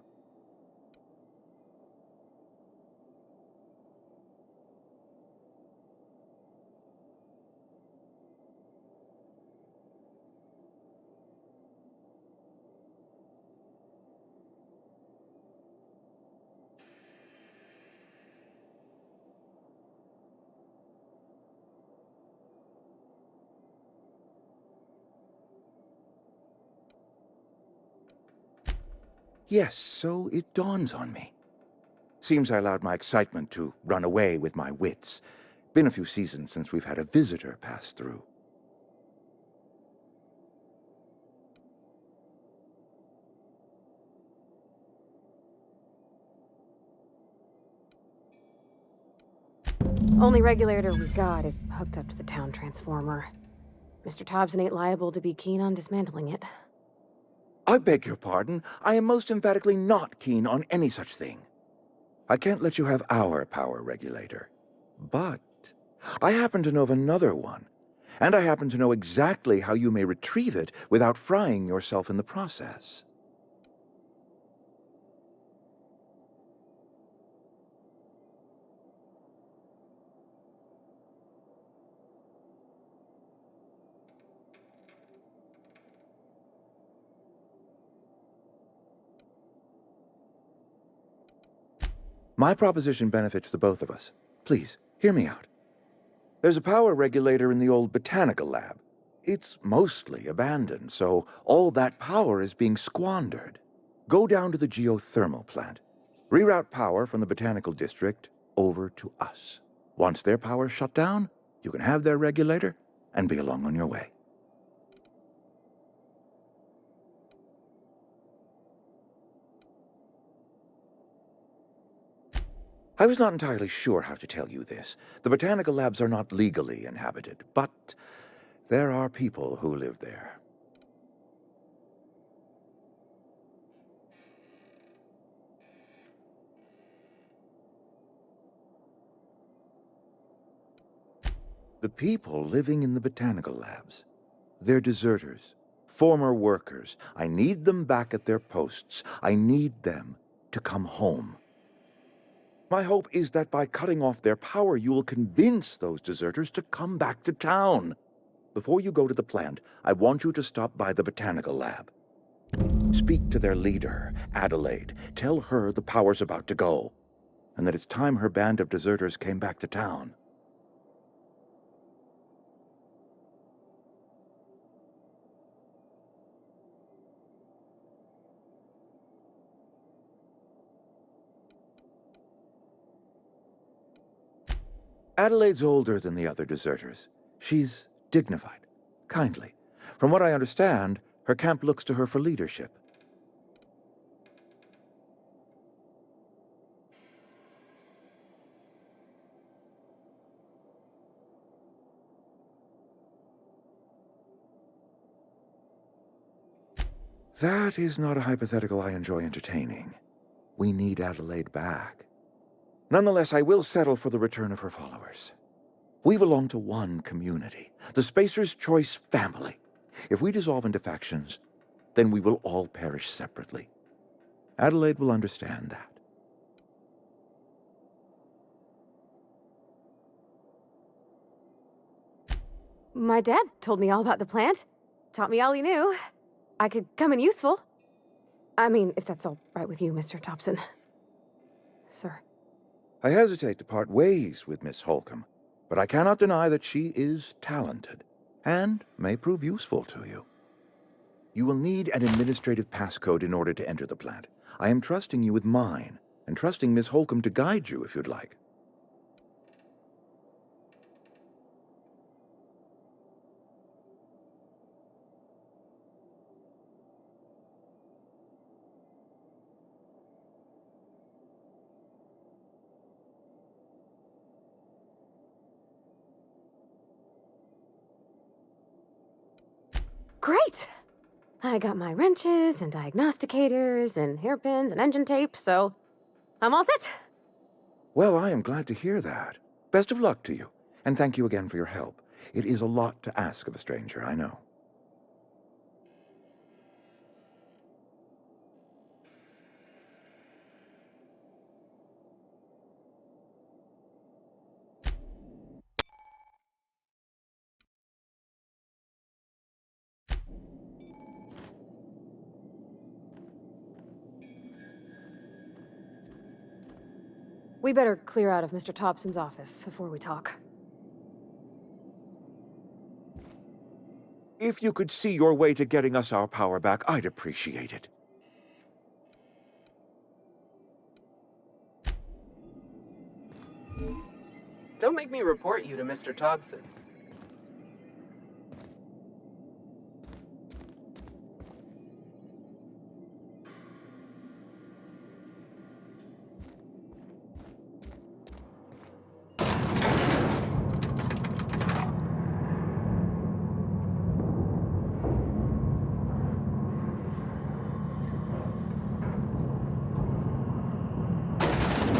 Yes, so it dawns on me. Seems I allowed my excitement to run away with my wits. Been a few seasons since we've had a visitor pass through. Only regulator we got is hooked up to the town transformer. Mr. Thompson ain't liable to be keen on dismantling it. I beg your pardon. I am most emphatically not keen on any such thing. I can't let you have our power regulator. But I happen to know of another one. And I happen to know exactly how you may retrieve it without frying yourself in the process. My proposition benefits the both of us. Please, hear me out. There's a power regulator in the old botanical lab. It's mostly abandoned, so all that power is being squandered. Go down to the geothermal plant. Reroute power from the botanical district over to us. Once their power's shut down, you can have their regulator and be along on your way. I was not entirely sure how to tell you this. The botanical labs are not legally inhabited, but there are people who live there. The people living in the botanical labs. They're deserters, former workers. I need them back at their posts. I need them to come home. My hope is that by cutting off their power, you will convince those deserters to come back to town. Before you go to the plant, I want you to stop by the botanical lab. Speak to their leader, Adelaide. Tell her the power's about to go, and that it's time her band of deserters came back to town. Adelaide's older than the other deserters. She's dignified, kindly. From what I understand, her camp looks to her for leadership. That is not a hypothetical I enjoy entertaining. We need Adelaide back. Nonetheless, I will settle for the return of her followers. We belong to one community, the Spacer's Choice family. If we dissolve into factions, then we will all perish separately. Adelaide will understand that. My dad told me all about the plant. Taught me all he knew. I could come in useful. I mean, if that's all right with you, Mr. Thompson. Sir. I hesitate to part ways with Miss Holcomb, but I cannot deny that she is talented and may prove useful to you. You will need an administrative passcode in order to enter the plant. I am trusting you with mine, and trusting Miss Holcomb to guide you if you'd like. Great! I got my wrenches and diagnosticators and hairpins and engine tape, so I'm all set. Well, I am glad to hear that. Best of luck to you, and thank you again for your help. It is a lot to ask of a stranger, I know. We better clear out of Mr. Thompson's office before we talk. If you could see your way to getting us our power back, I'd appreciate it. Don't make me report you to Mr. Thompson.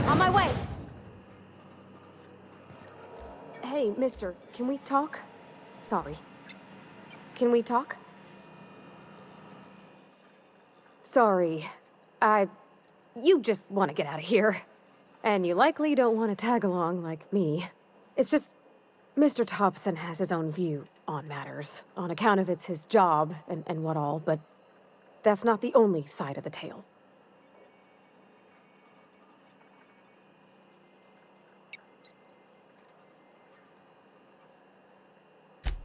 On my way! Hey, mister, can we talk? Sorry. Can we talk? Sorry. You just want to get out of here. And you likely don't want to tag along like me. It's just, Mr. Thompson has his own view on matters, on account of it's his job and what all, but that's not the only side of the tale.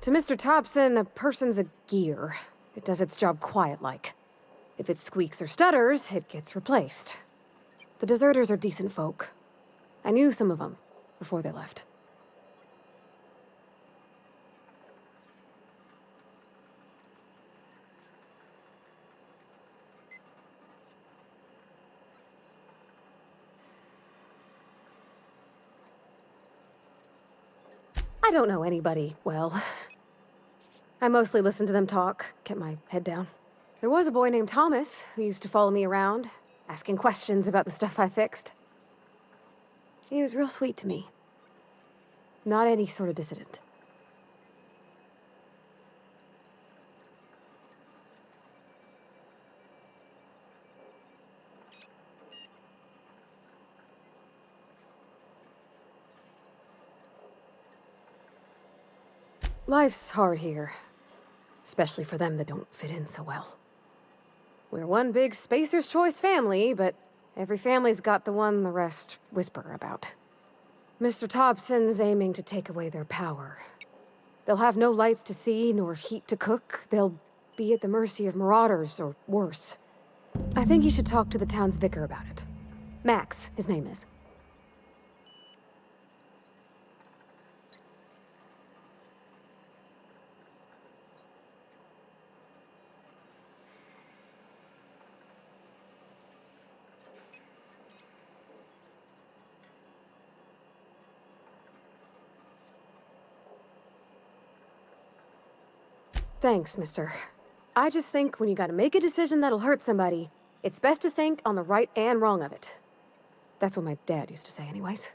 To Mr. Thompson, a person's a gear. It does its job quiet-like. If it squeaks or stutters, it gets replaced. The deserters are decent folk. I knew some of them before they left. I don't know anybody well. I mostly listened to them talk, kept my head down. There was a boy named Thomas who used to follow me around, asking questions about the stuff I fixed. He was real sweet to me. Not any sort of dissident. Life's hard here. Especially for them that don't fit in so well. We're one big Spacer's Choice family, but every family's got the one the rest whisper about. Mr. Thompson's aiming to take away their power. They'll have no lights to see, nor heat to cook. They'll be at the mercy of marauders, or worse. I think you should talk to the town's vicar about it. Max, his name is. Thanks, mister. I just think when you gotta make a decision that'll hurt somebody, it's best to think on the right and wrong of it. That's what my dad used to say anyways.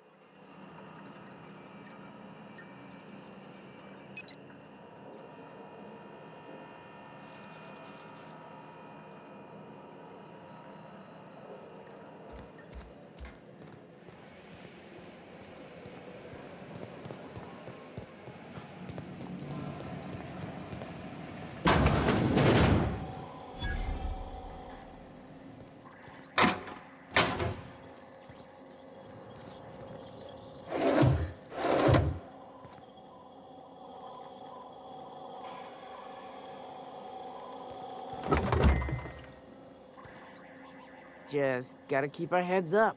Just gotta keep our heads up.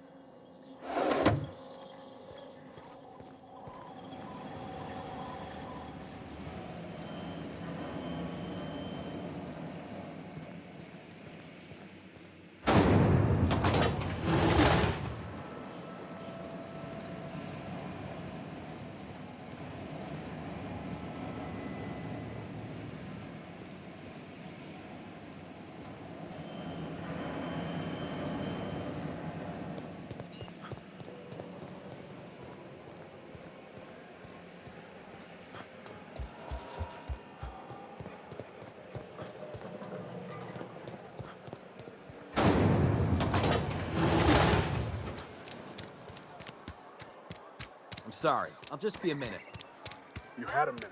Sorry, I'll just be a minute. You had a minute.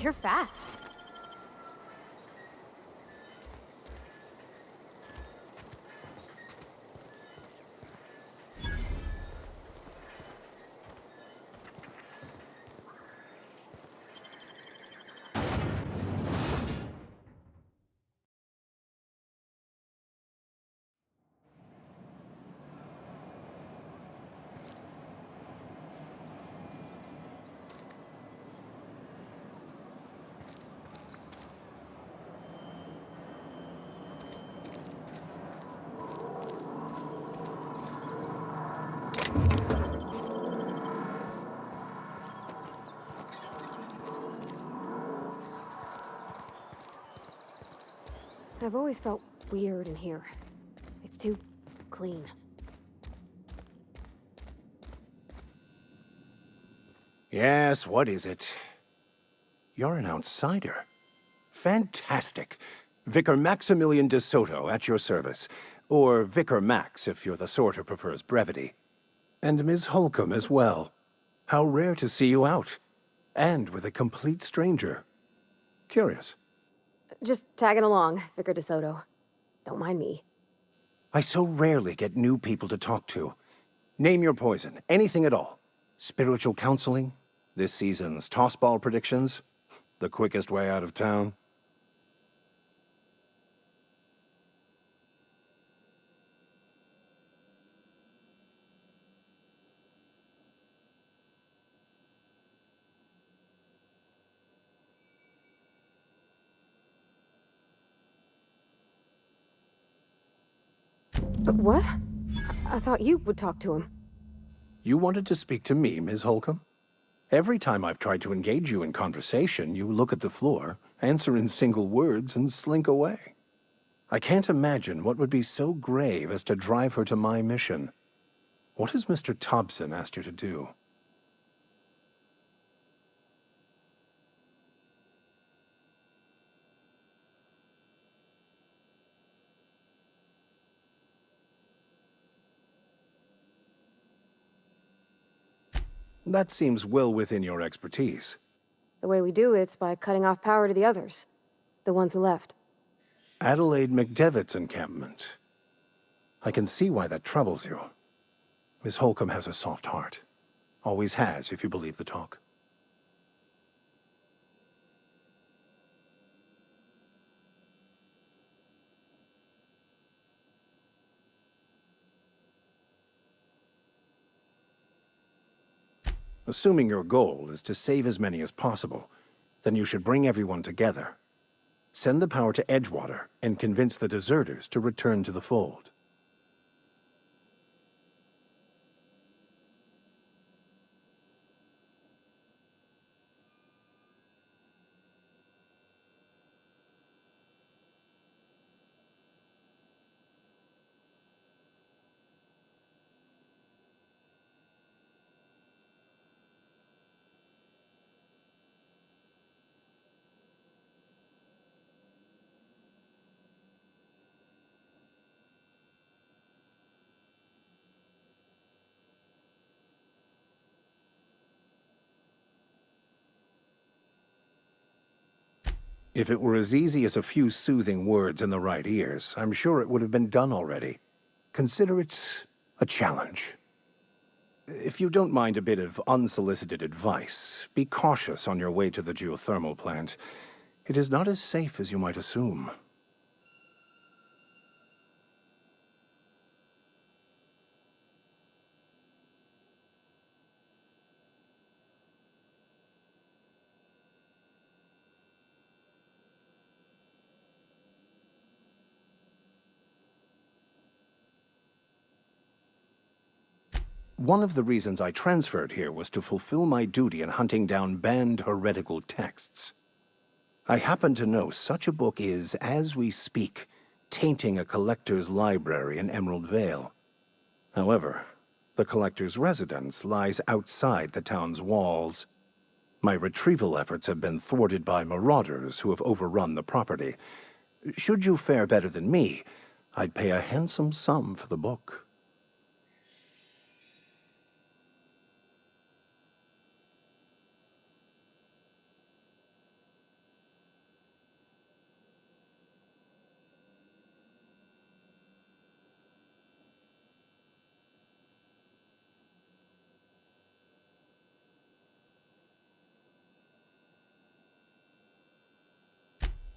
You're fast. I've always felt weird in here. It's too clean. Yes, what is it? You're an outsider. Fantastic. Vicar Maximilian de Soto at your service. Or Vicar Max, if you're the sort who prefers brevity. And Ms. Holcomb as well. How rare to see you out. And with a complete stranger. Curious. Just tagging along, Vicar DeSoto. Don't mind me. I so rarely get new people to talk to. Name your poison, anything at all. Spiritual counseling? This season's tossball predictions? The quickest way out of town? But what? I thought you would talk to him. You wanted to speak to me, Ms. Holcomb? Every time I've tried to engage you in conversation, you look at the floor, answer in single words, and slink away. I can't imagine what would be so grave as to drive her to my mission. What has Mr. Thompson asked you to do? That seems well within your expertise. The way we do it's by cutting off power to the others. The ones who left. Adelaide McDevitt's encampment. I can see why that troubles you. Miss Holcomb has a soft heart. Always has, if you believe the talk. Assuming your goal is to save as many as possible, then you should bring everyone together. Send the power to Edgewater and convince the deserters to return to the fold. If it were as easy as a few soothing words in the right ears, I'm sure it would have been done already. Consider it a challenge. If you don't mind a bit of unsolicited advice, be cautious on your way to the geothermal plant. It is not as safe as you might assume. One of the reasons I transferred here was to fulfill my duty in hunting down banned heretical texts. I happen to know such a book is, as we speak, tainting a collector's library in Emerald Vale. However, the collector's residence lies outside the town's walls. My retrieval efforts have been thwarted by marauders who have overrun the property. Should you fare better than me, I'd pay a handsome sum for the book.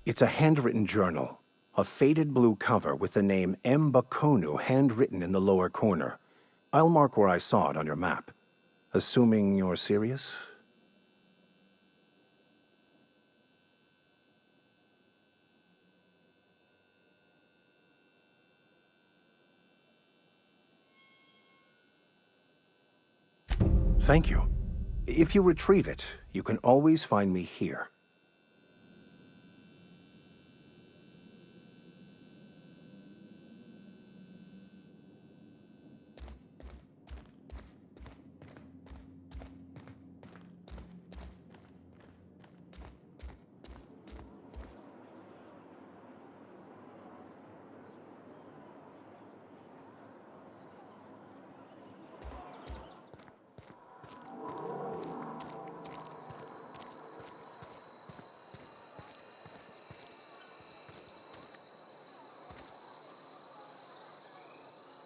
It's a handwritten journal, a faded blue cover with the name M. Bakonu handwritten in the lower corner. I'll mark where I saw it on your map. Assuming you're serious? Thank you. If you retrieve it, you can always find me here.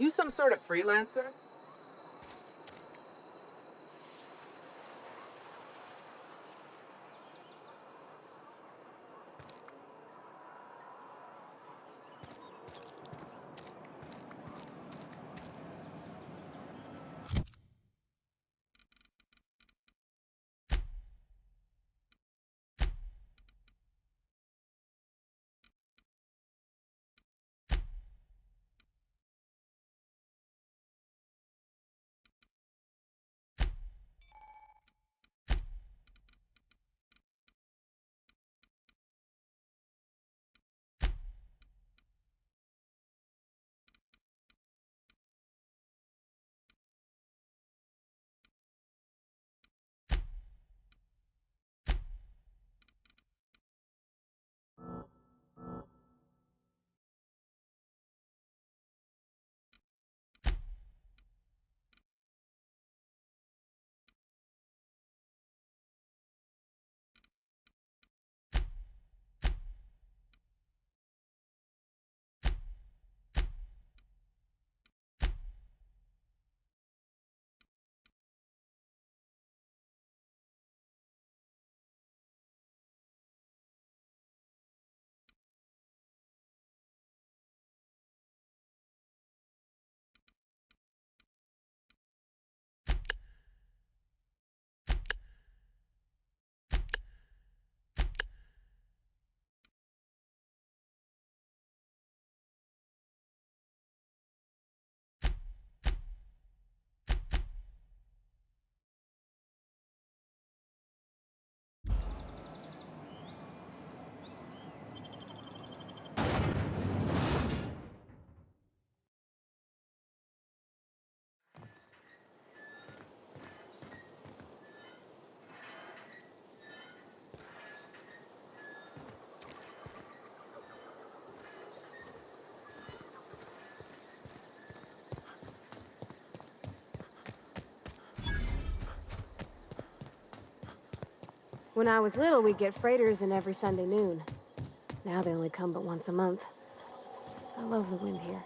You some sort of freelancer? When I was little, we'd get freighters in every Sunday noon. Now they only come but once a month. I love the wind here.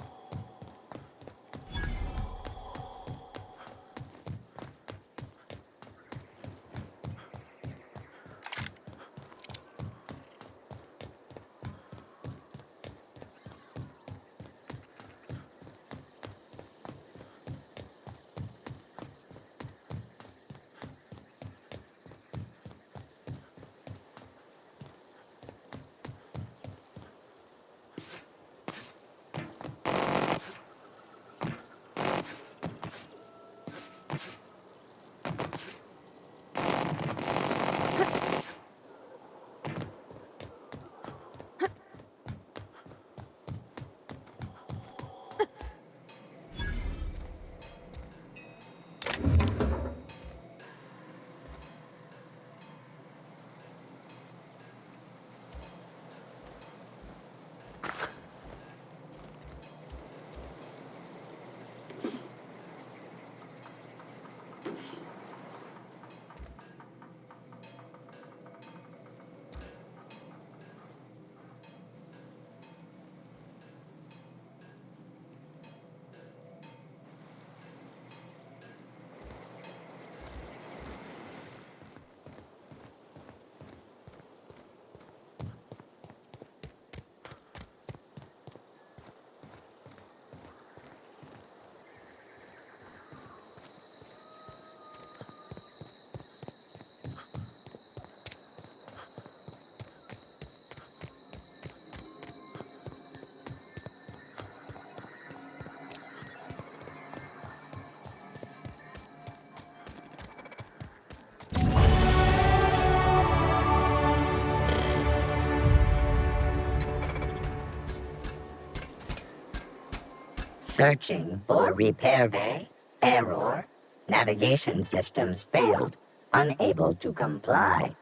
Searching for repair bay. Error. Navigation systems failed. Unable to comply.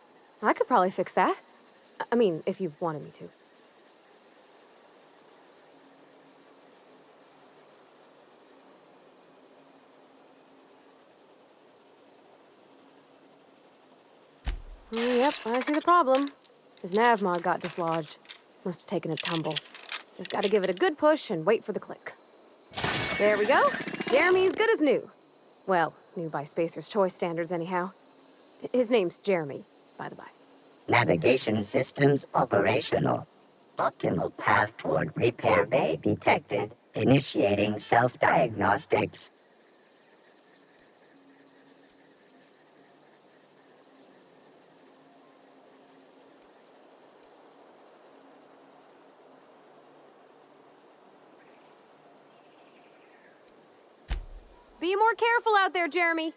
I could probably fix that. I mean, if you wanted me to. Yep, I see the problem. His nav mod got dislodged. Must have taken a tumble. Just gotta give it a good push and wait for the click. There we go. Jeremy's good as new. Well, new by Spacer's Choice standards, anyhow. His name's Jeremy, by the by. Navigation systems operational. Optimal path toward repair bay detected. Initiating self-diagnostics. Be more careful out there, Jeremy.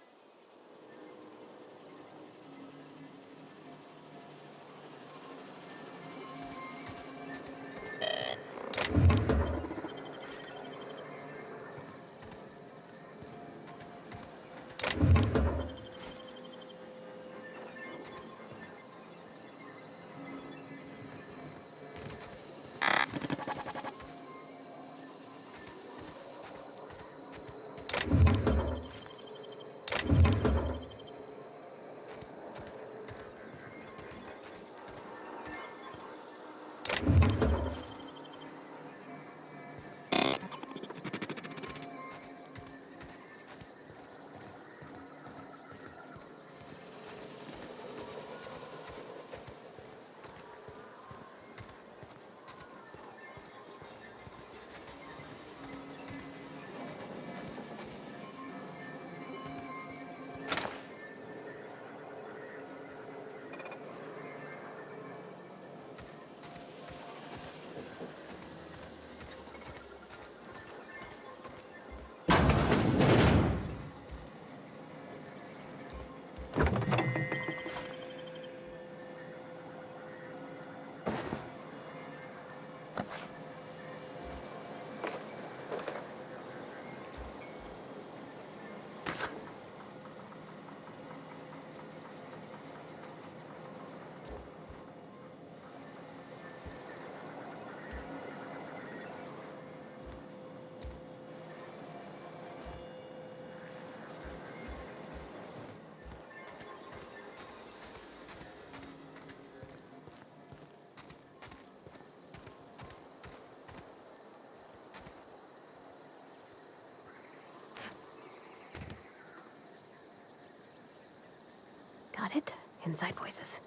Got it? Inside voices.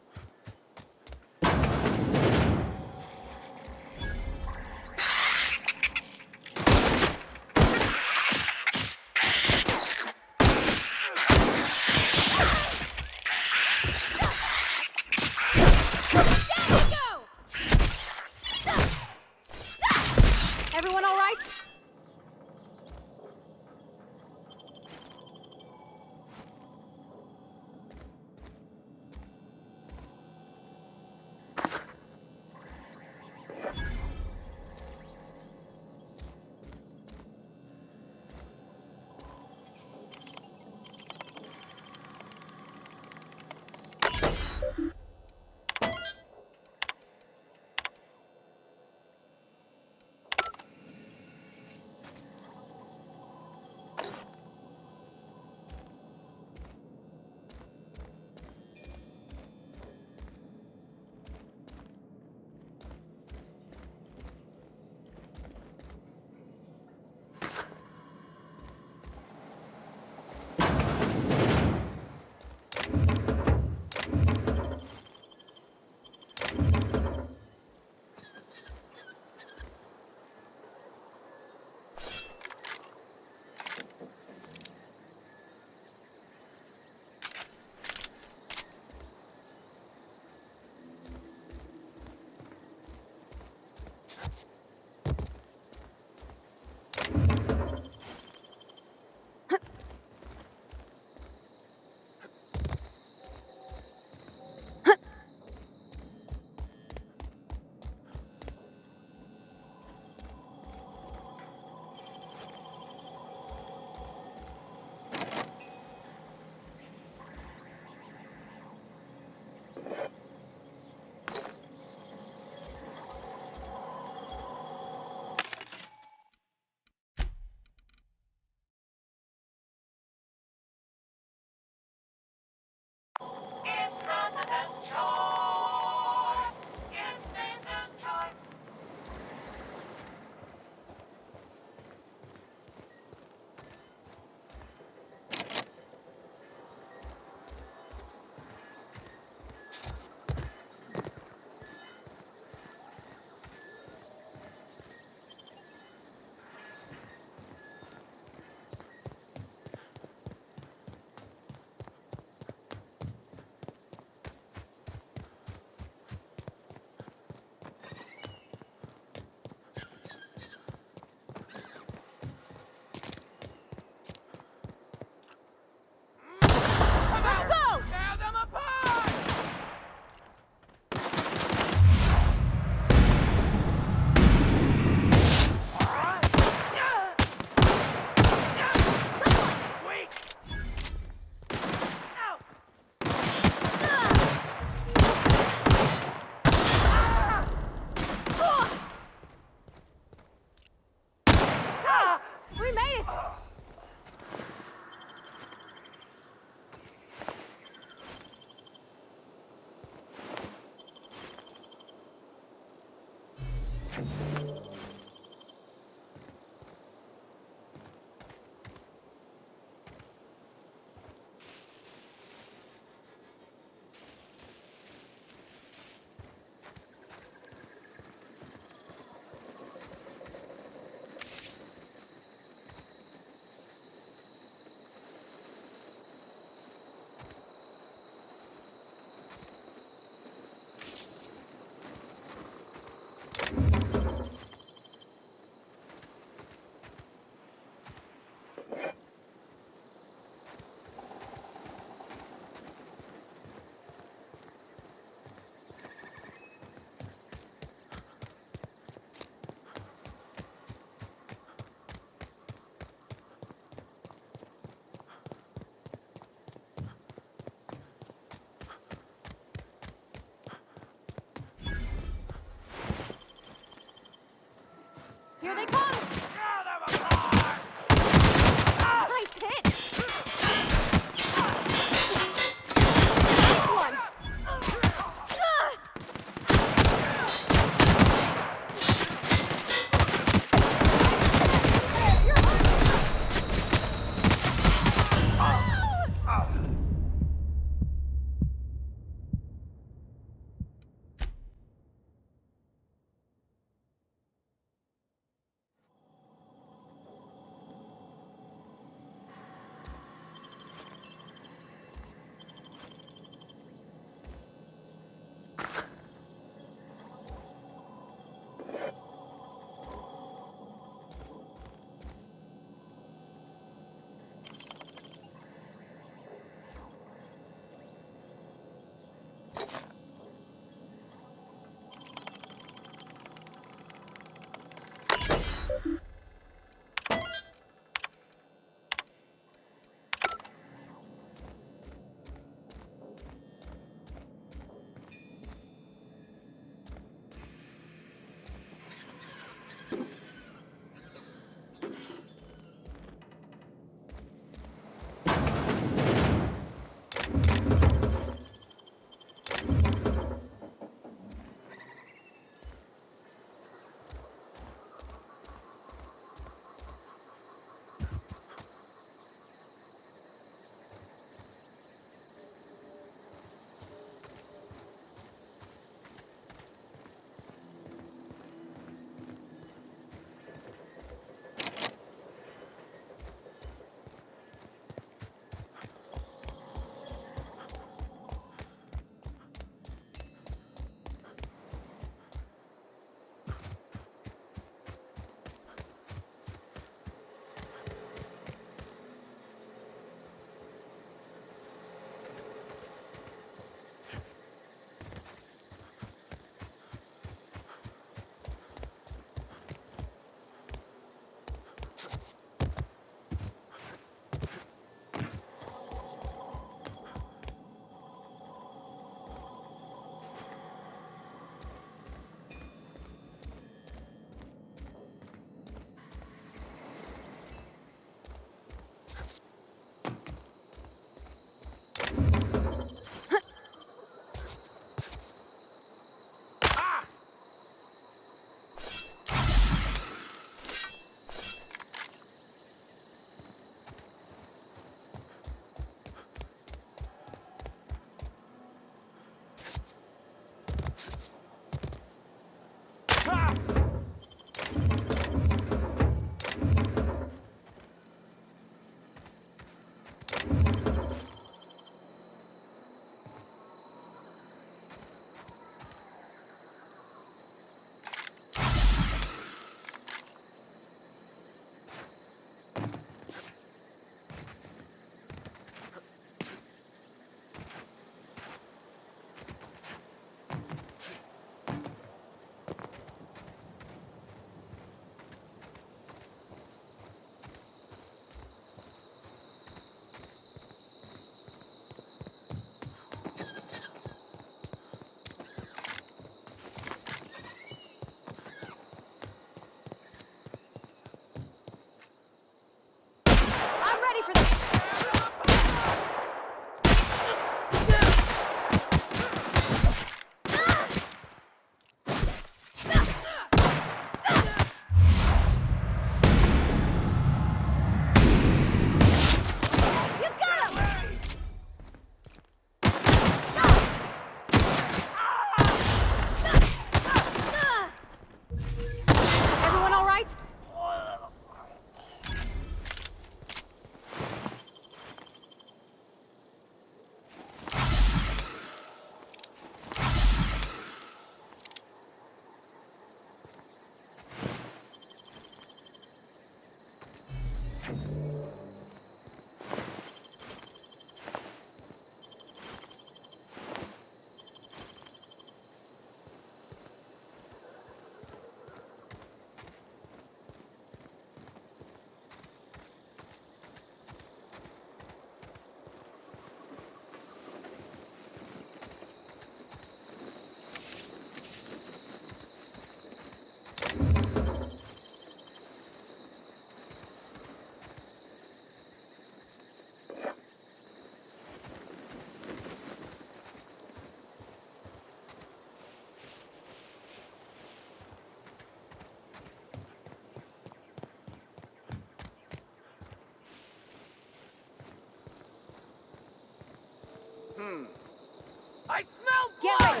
I smell blood! Get ready!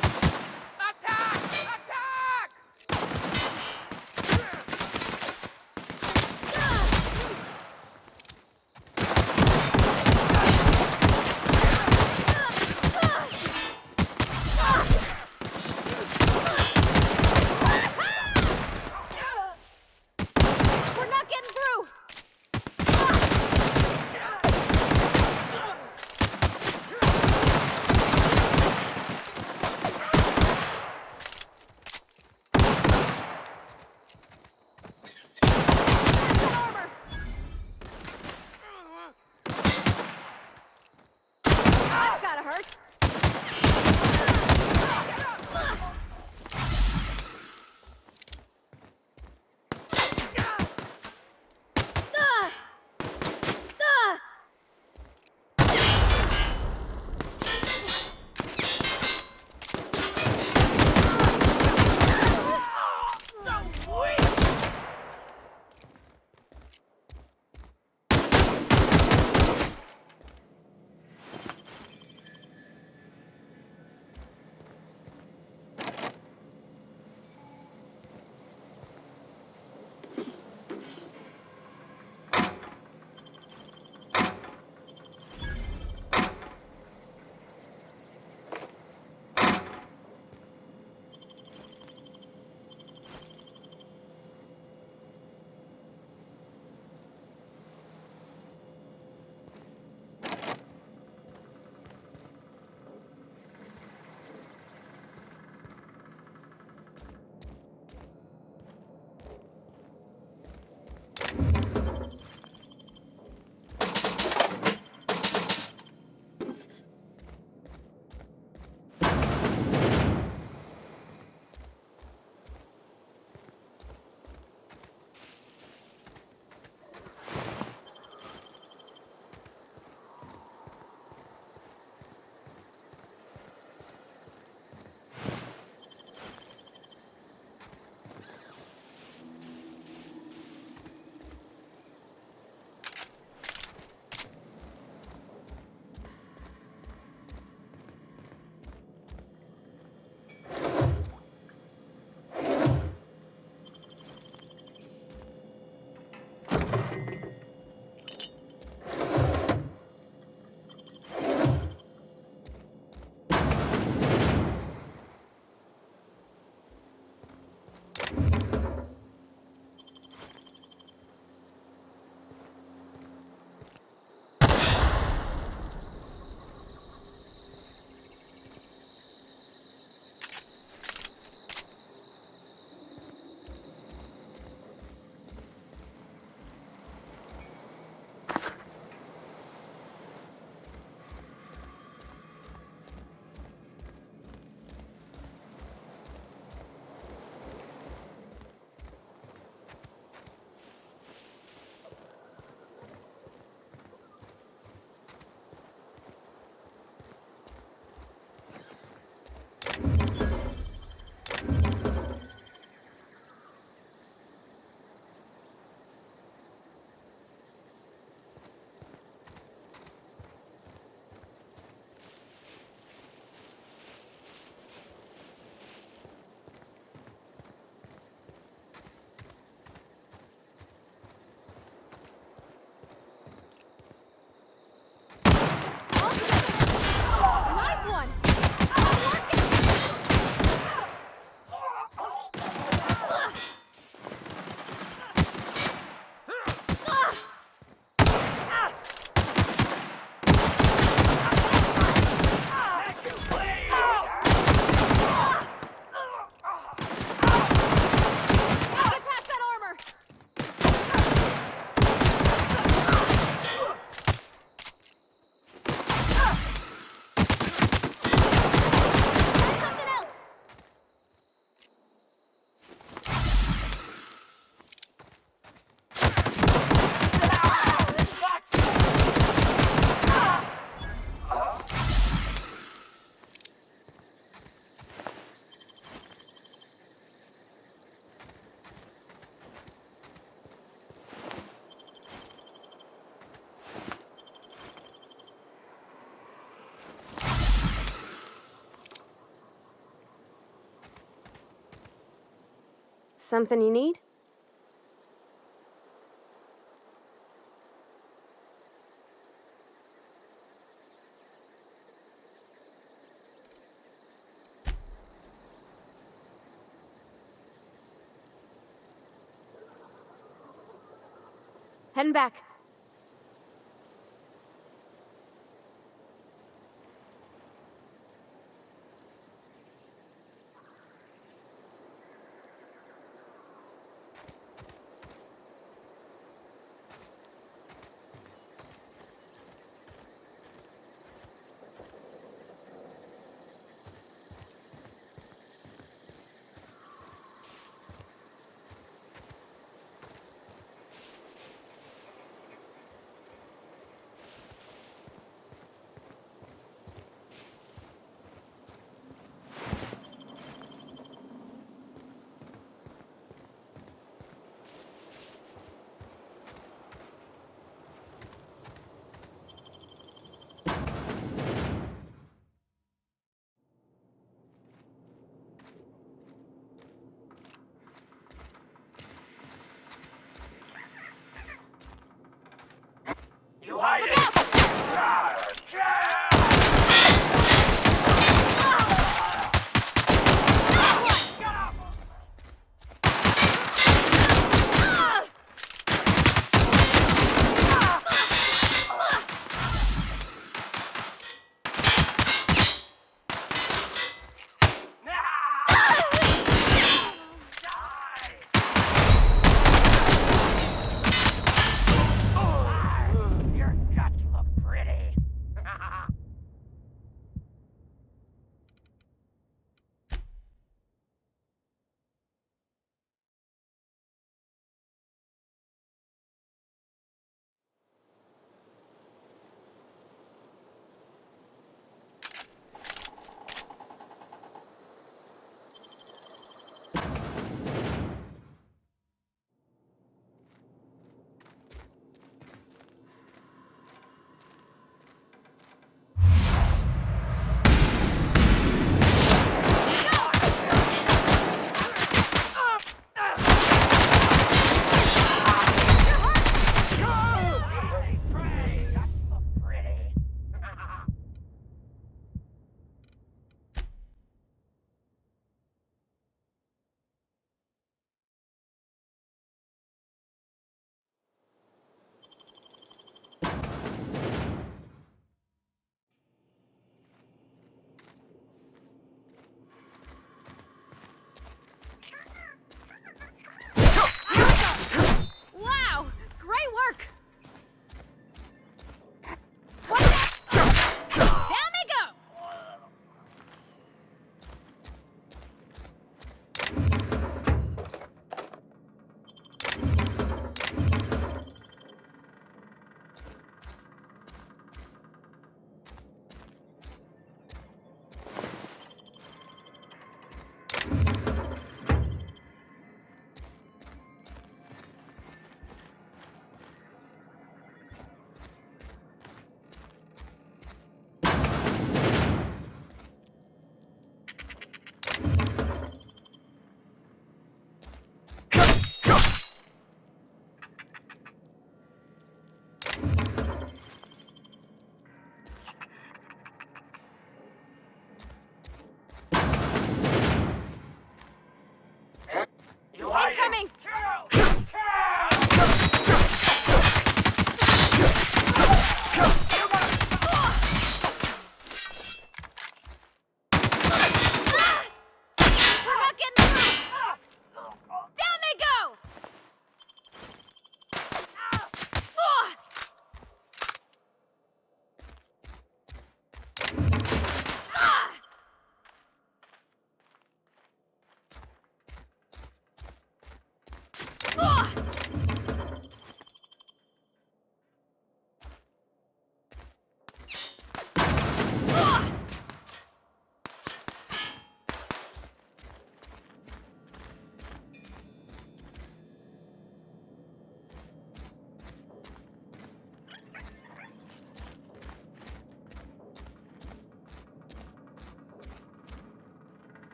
Attack! Attack! We're not getting through! Something you need? Heading back.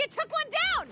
It took one down!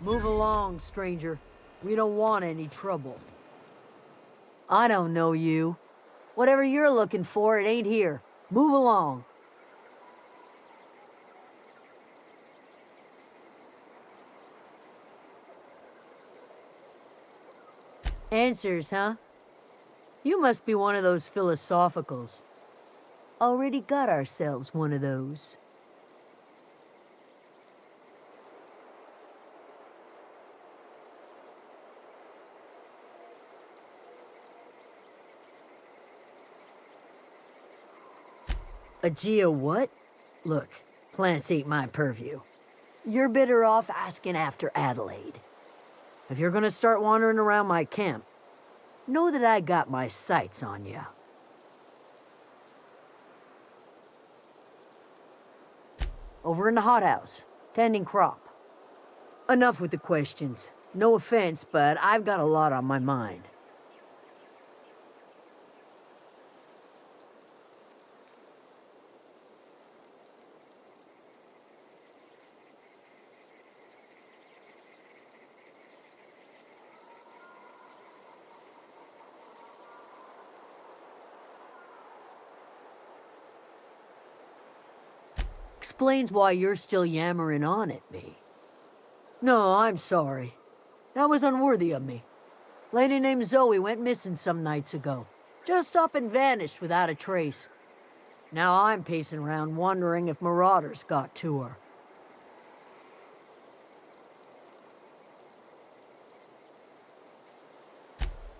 Move along, stranger. We don't want any trouble. I don't know you. Whatever you're looking for, it ain't here. Move along. Answers, huh? You must be one of those philosophicals. Already got ourselves one of those. A Geo what? Look, plants ain't my purview. You're better off asking after Adelaide. If you're gonna start wandering around my camp, know that I got my sights on you. Over in the hothouse, tending crop. Enough with the questions. No offense, but I've got a lot on my mind. explains why you're still yammering on at me. No, I'm sorry. That was unworthy of me. Lady named Zoe went missing some nights ago. Just up and vanished without a trace. Now I'm pacing around wondering if marauders got to her.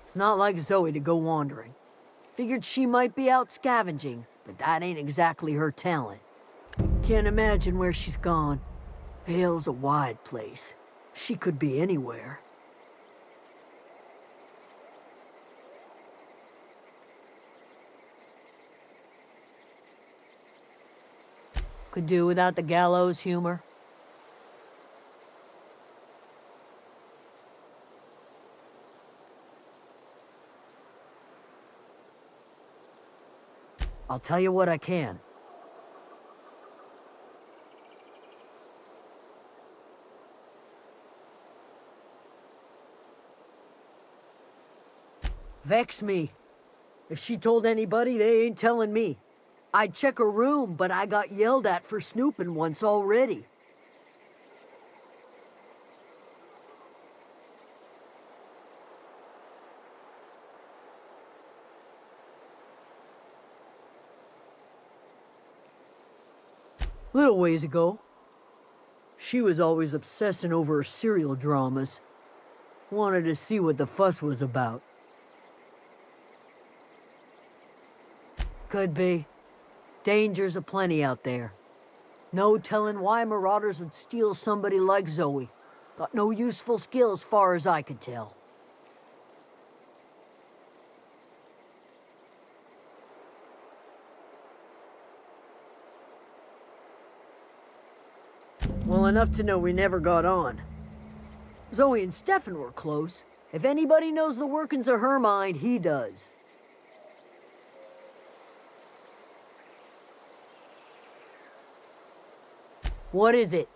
It's not like Zoe to go wandering. Figured she might be out scavenging, but that ain't exactly her talent. Can't imagine where she's gone. Vale's a wide place. She could be anywhere. Could do without the gallows humor. I'll tell you what I can. Vex me. If she told anybody, they ain't telling me. I'd check her room, but I got yelled at for snooping once already. Little ways ago. She was always obsessing over her serial dramas. Wanted to see what the fuss was about. Could be. Dangers aplenty out there. No telling why marauders would steal somebody like Zoe. Got no useful skill as far as I could tell. Well, enough to know we never got on. Zoe and Stefan were close. If anybody knows the workings of her mind, he does. What is it?